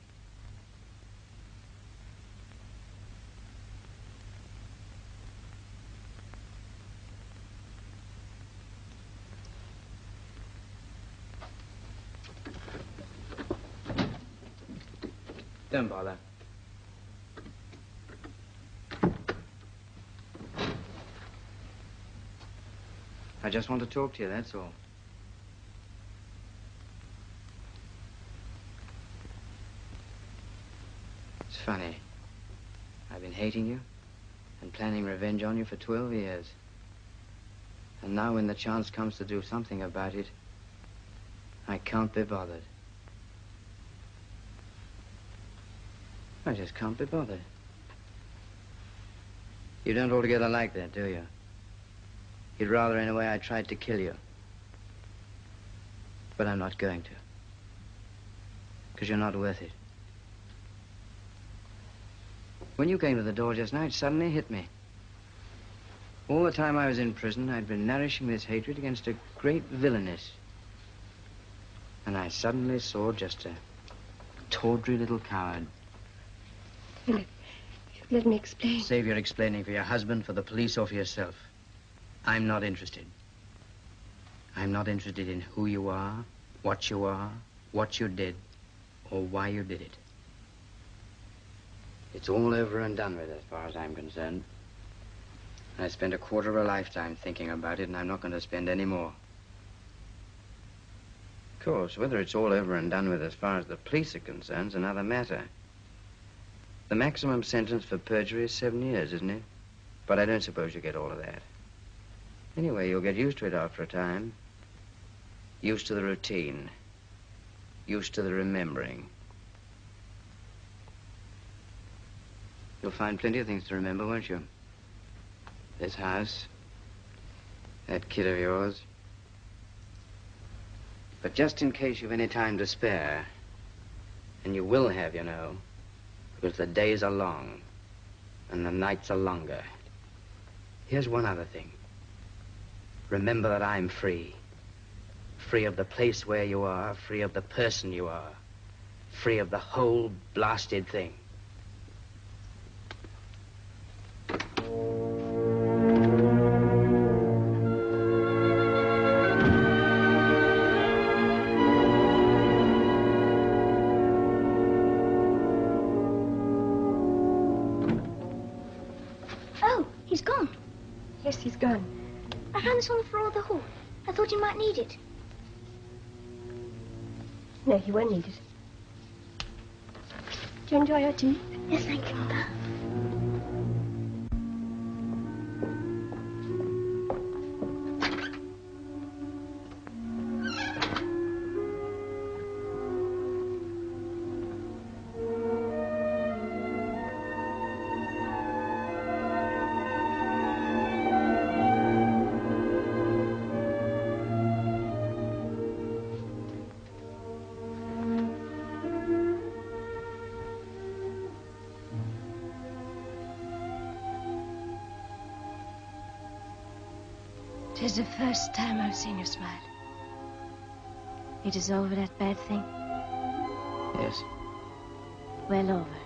Don't bother. I just want to talk to you, that's all. It's funny. I've been hating you and planning revenge on you for 12 years. And now when the chance comes to do something about it, I can't be bothered. I just can't be bothered. You don't altogether like that, do you? You'd rather, in a way, I tried to kill you. But I'm not going to. Because you're not worth it. When you came to the door just now, it suddenly hit me. All the time I was in prison, I'd been nourishing this hatred against a great villainess. And I suddenly saw just a tawdry little coward. Philip, let me explain. Save your explaining for your husband, for the police, or for yourself. I'm not interested. I'm not interested in who you are, what you did, or why you did it. It's all over and done with as far as I'm concerned. I spent a quarter of a lifetime thinking about it, and I'm not going to spend any more. Of course, whether it's all over and done with as far as the police are concerned is another matter. The maximum sentence for perjury is 7 years, isn't it? But I don't suppose you get all of that. Anyway, you'll get used to it after a time. Used to the routine. Used to the remembering. You'll find plenty of things to remember, won't you? This house. That kid of yours. But just in case you've any time to spare, and you will have, you know, because the days are long and the nights are longer. Here's one other thing. Remember that I'm free. Free of the place where you are, free of the person you are, free of the whole blasted thing. Oh, he's gone. Yes, he's gone. I found this on the floor of the hall. I thought you might need it. No, he won't need it. Do you enjoy your tea? Yes, thank you, Mother. It is the first time I've seen you smile. It is over that bad thing? Yes, Well over.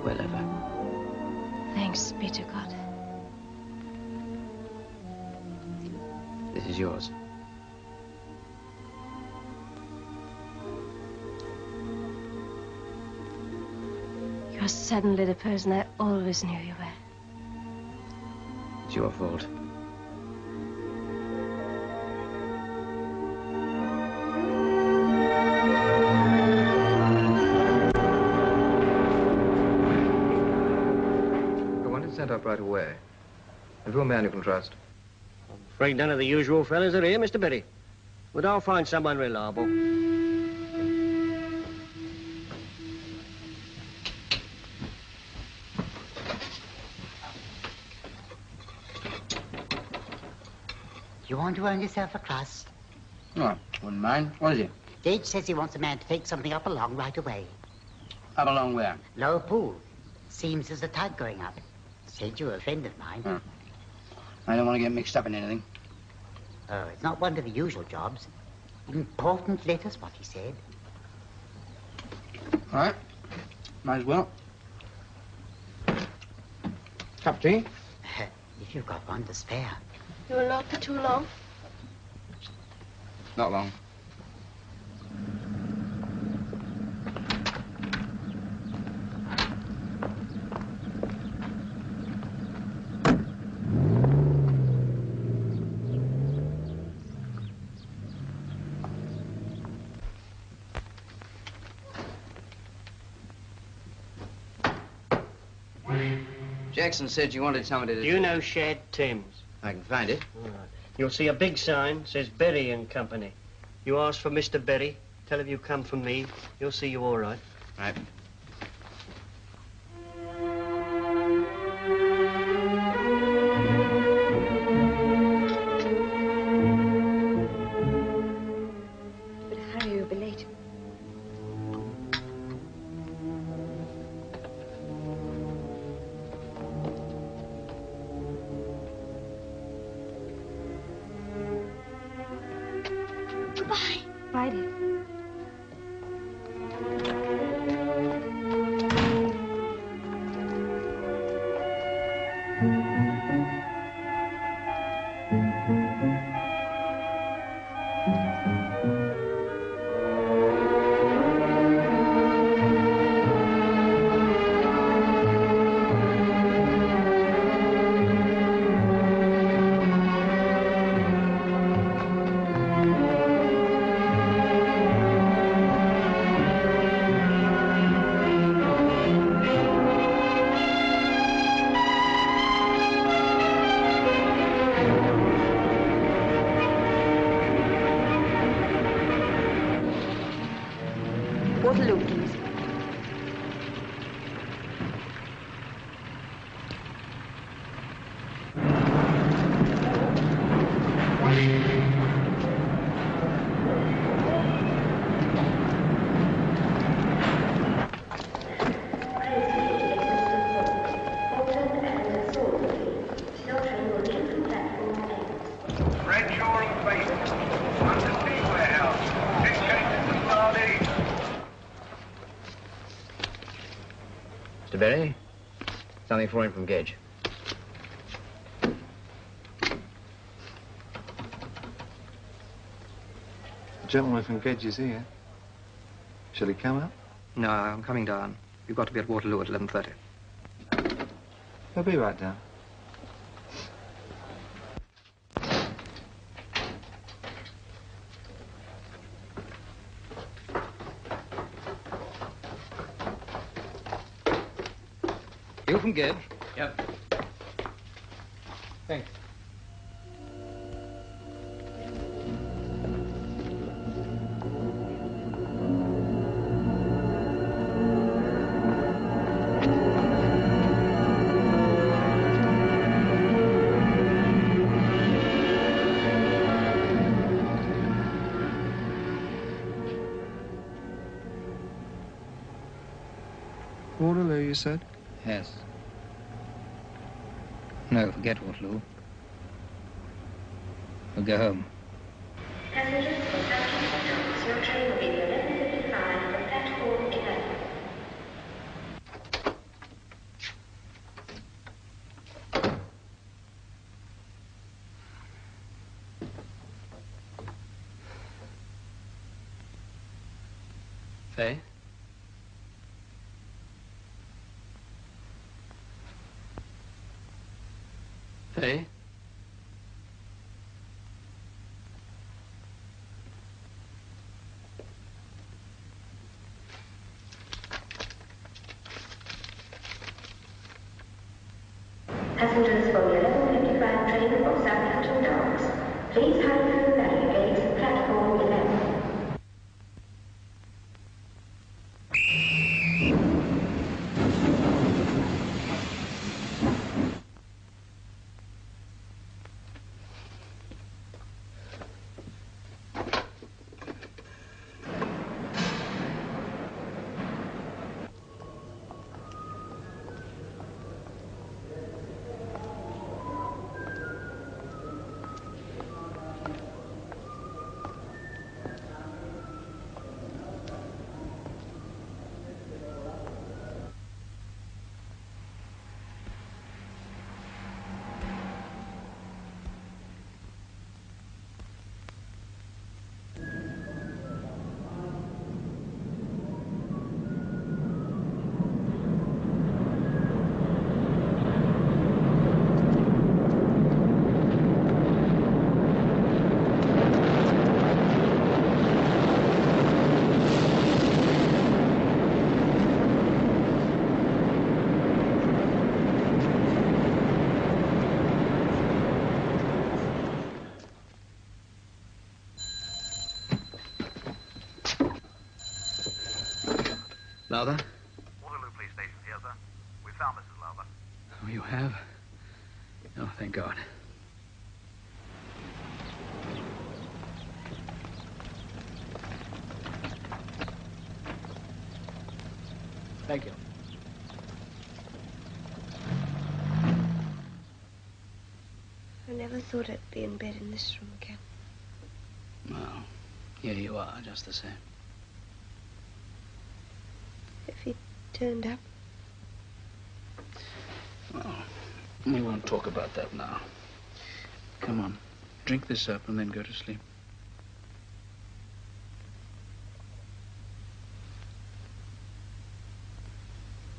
well over. Thanks be to God. This is yours. sudden little person I always knew you were. It's your fault. I want it sent up right away. And to a man you can trust. I'm afraid none of the usual fellas are here, Mr. Berry. But I'll find someone reliable. You want to earn yourself a crust? Oh, wouldn't mind. What is it? Gage says he wants a man to take something up along right away. Up along where? Lower pool. Seems there's a tide going up. Said you were a friend of mine. Oh. I don't want to get mixed up in anything. Oh, it's not one of the usual jobs. Important letters, what he said. All right. Might as well. Cup of tea? If you've got one to spare. You will not be too long. Not long. Jackson said you wanted somebody to... Do you know Shad Thames? I can find it. All right. You'll see a big sign, says Berry and Company. You ask for Mr. Berry, tell him you come from me. He'll see you all right. Right. But hurry, you'll be late. Goodbye. Bye, dear. Waterloo, please. Mr. Berry, something for him from Gage. The gentleman from Gage is here. Shall he come up? No, I'm coming down. You've got to be at Waterloo at 11:30. He'll be right down. You from Gibbs? Yep. Thanks. Waterloo, you said? Yes. No, forget Waterloo. We'll go home. Passengers, your train will be 11:55 from platform 11. Faye? Faye? Passengers for the 11:55 train for Southampton Docks, please hurry through the barrier gates at platform 11. Lowther? Waterloo Police Station here, sir. We found Mrs. Lowther. Oh, you have? Oh, thank God. Thank you. I never thought I'd be in bed in this room again. Well, here you are, just the same. If he turned up? Well, we won't talk about that now. Come on, drink this up and then go to sleep.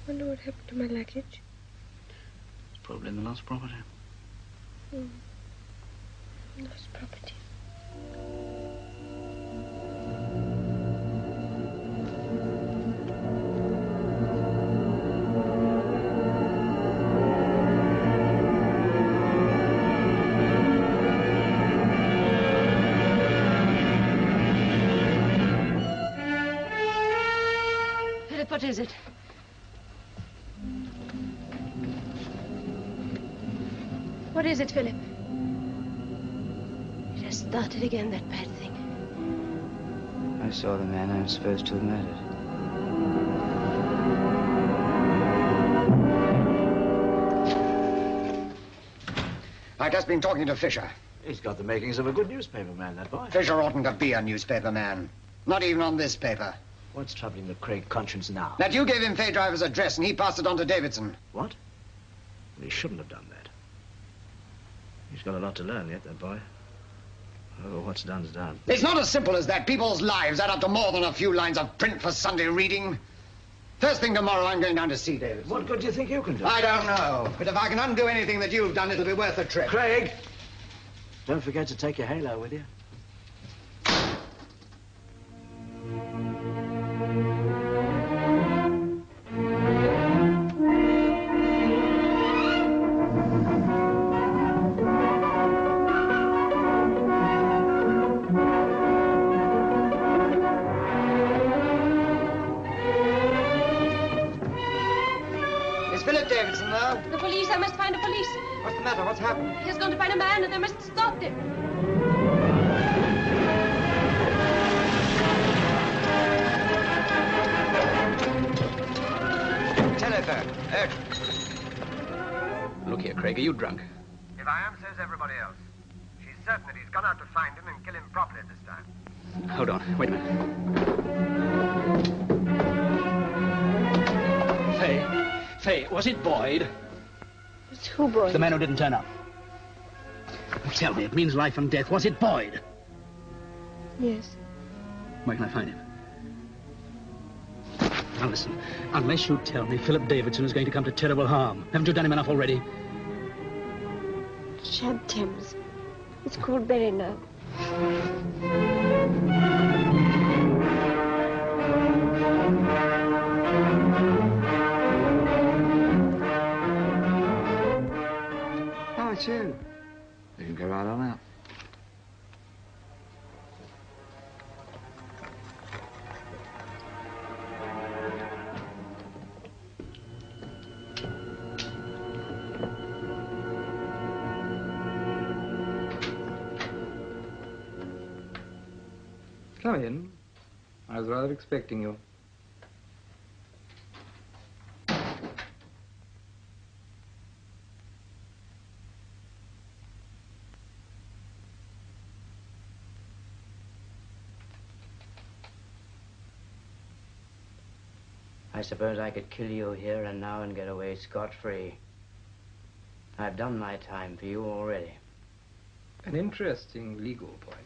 I wonder what happened to my luggage. It's probably in the lost property. Lost property. Philip, what is it? What is it, Philip? It has started again, that bad thing. I saw the man I'm supposed to have murdered. I've just been talking to Fisher. He's got the makings of a good newspaper man, that boy. Fisher oughtn't to be a newspaper man. Not even on this paper. What's troubling the Craig conscience now? That you gave him Fay Driver's address and he passed it on to Davidson. What? Well, he shouldn't have done that. He's got a lot to learn yet, that boy. Oh, what's done's done. It's not as simple as that. People's lives add up to more than a few lines of print for Sunday reading. First thing tomorrow, I'm going down to see Davidson. What good do you think you can do? I don't know. But if I can undo anything that you've done, it'll be worth the trip. Craig! Don't forget to take your halo with you. What's the matter? What's happened? He's going to find a man and they must stop him. Telephone. Look here, Craig, are you drunk? If I am, so's everybody else. She's certain that he's gone out to find him and kill him properly this time. Hold on, wait a minute. Faye, was it Boyd? It's who, Boyd? The man who didn't turn up. Well, tell me, it means life and death. Was it Boyd? Yes. Where can I find him? Now listen, unless you tell me Philip Davidson is going to come to terrible harm. Haven't you done him enough already? Shab Thames. It's called Berry now. Oh, it's you. You can go right on out. Come in. I was rather expecting you. I suppose I could kill you here and now and get away scot-free. I've done my time for you already. An interesting legal point.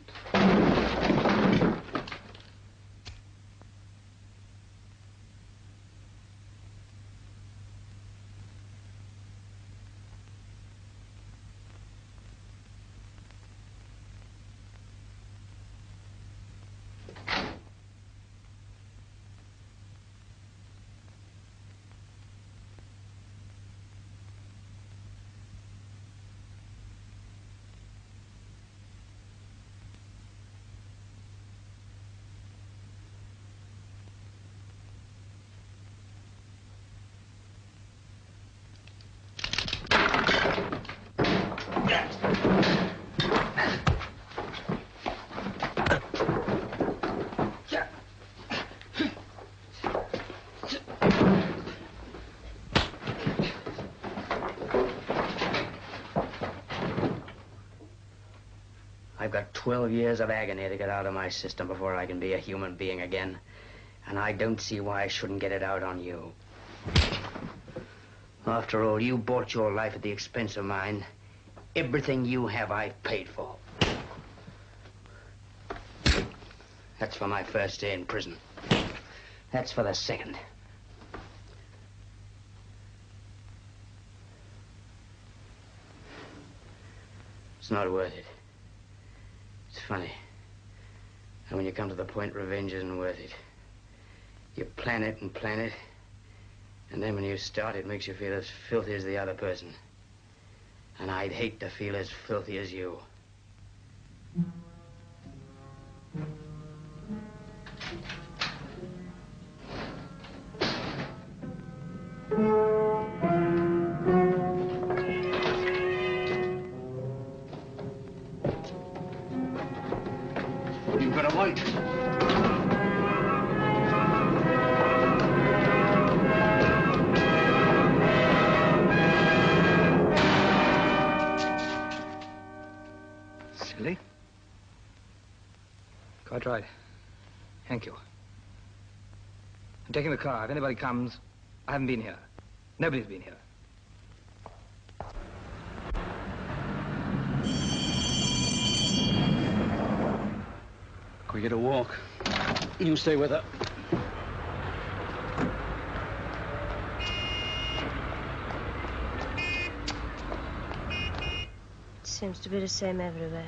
I've got 12 years of agony to get out of my system before I can be a human being again. And I don't see why I shouldn't get it out on you. After all, you bought your life at the expense of mine. Everything you have, I've paid for. That's for my first day in prison. That's for the second. It's not worth it. It's funny. And when you come to the point, revenge isn't worth it. You plan it, and then when you start, it makes you feel as filthy as the other person. And I'd hate to feel as filthy as you. You've got to wait. Silly. Quite right. Thank you. I'm taking the car. If anybody comes, I haven't been here. Nobody's been here. We get a walk. You stay with her. It seems to be the same everywhere.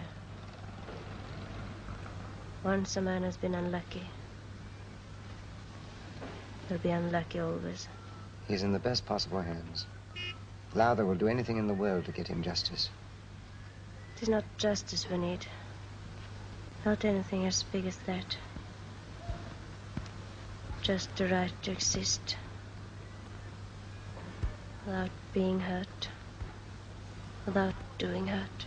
Once a man has been unlucky, he'll be unlucky always. He's in the best possible hands. Lowther will do anything in the world to get him justice. It is not justice we need. Not anything as big as that. Just the right to exist. Without being hurt. Without doing hurt.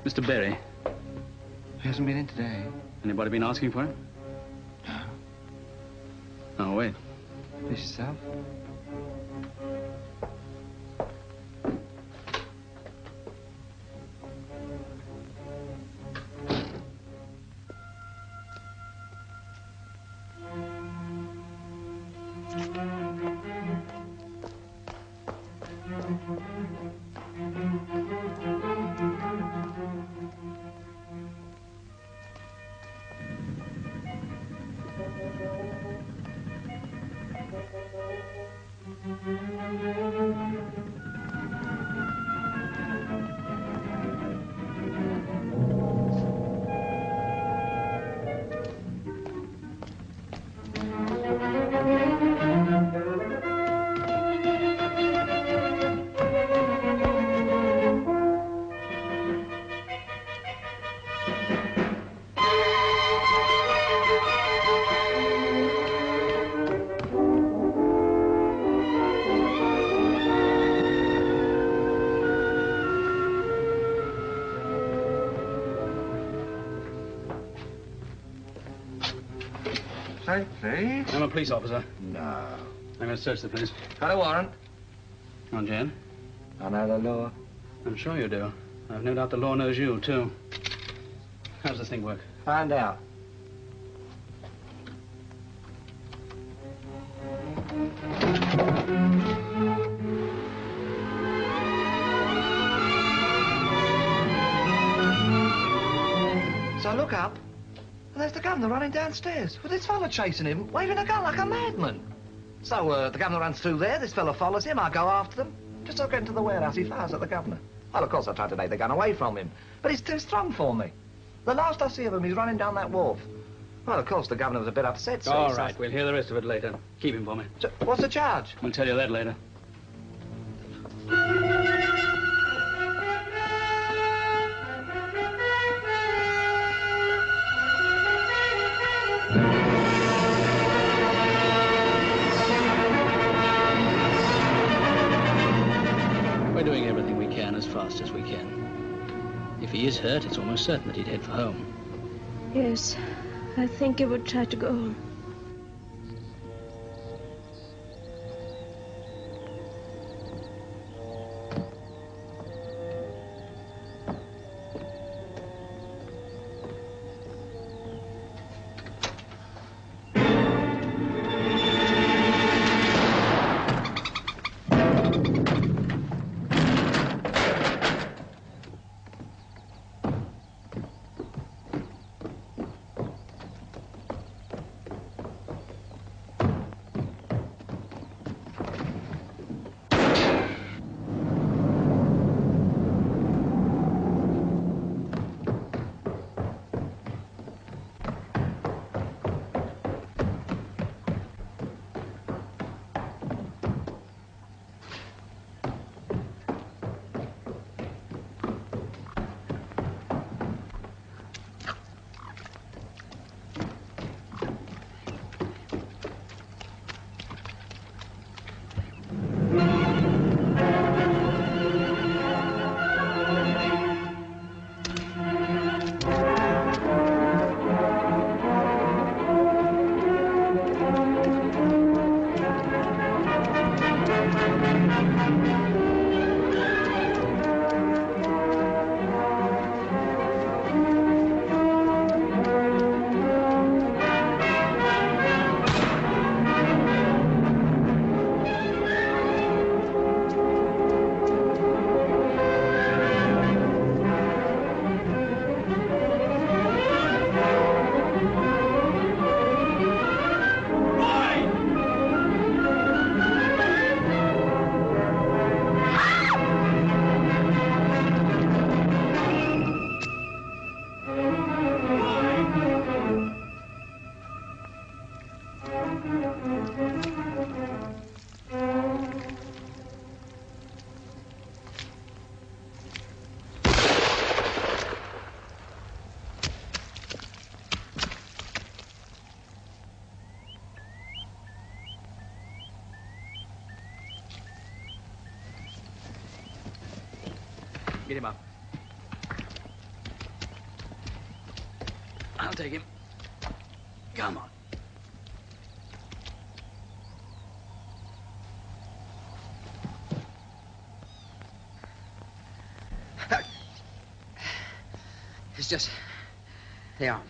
Mr. Berry, He hasn't been in today. Anybody been asking for him? No. Oh, wait. Please yourself. Say, please. I'm a police officer. No. I'm going to search the place. Got a warrant? On Jen? I know the law. I'm sure you do. I've no doubt the law knows you, too. How's this thing work? Find out. So I look up, and there's the governor running downstairs with this fella chasing him, waving a gun like a madman. So the governor runs through there, this fella follows him, I go after them. Just as I get into the warehouse, he fires at the governor. Well, of course, I tried to take the gun away from him, but he's too strong for me. The last I see of him, he's running down that wharf. Well, of course, the governor was a bit upset, so All right, we'll hear the rest of it later. Keep him for me. So, what's the charge? We'll tell you that later. We're doing everything we can as fast as we can. If he is hurt, it's almost certain that he'd head for home. Yes, I think he would try to go home. Get him up. take him. Come on. It's just the arm.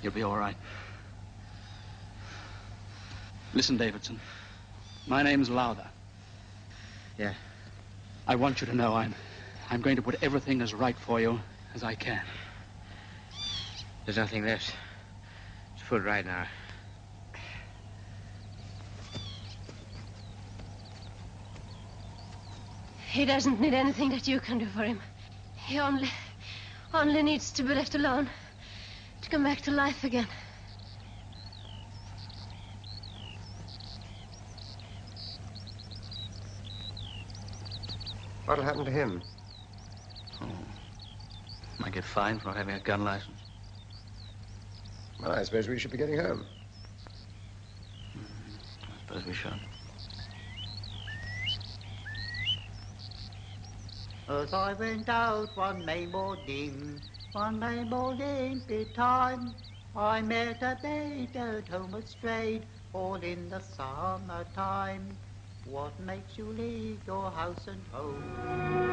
You'll be all right. Listen, Davidson. My name's Lowther. Yeah. I want you to know I'm going to put everything as right for you as I can. There's nothing left. It's put right now. He doesn't need anything that you can do for him. He only needs to be left alone, to come back to life again. What'll happen to him? Oh, might get fined for not having a gun license. Well, I suppose we should be getting home. I suppose we should. As I went out one May morning bedtime, I met a maid at home had strayed, all in the summertime. What makes you leave your house and home?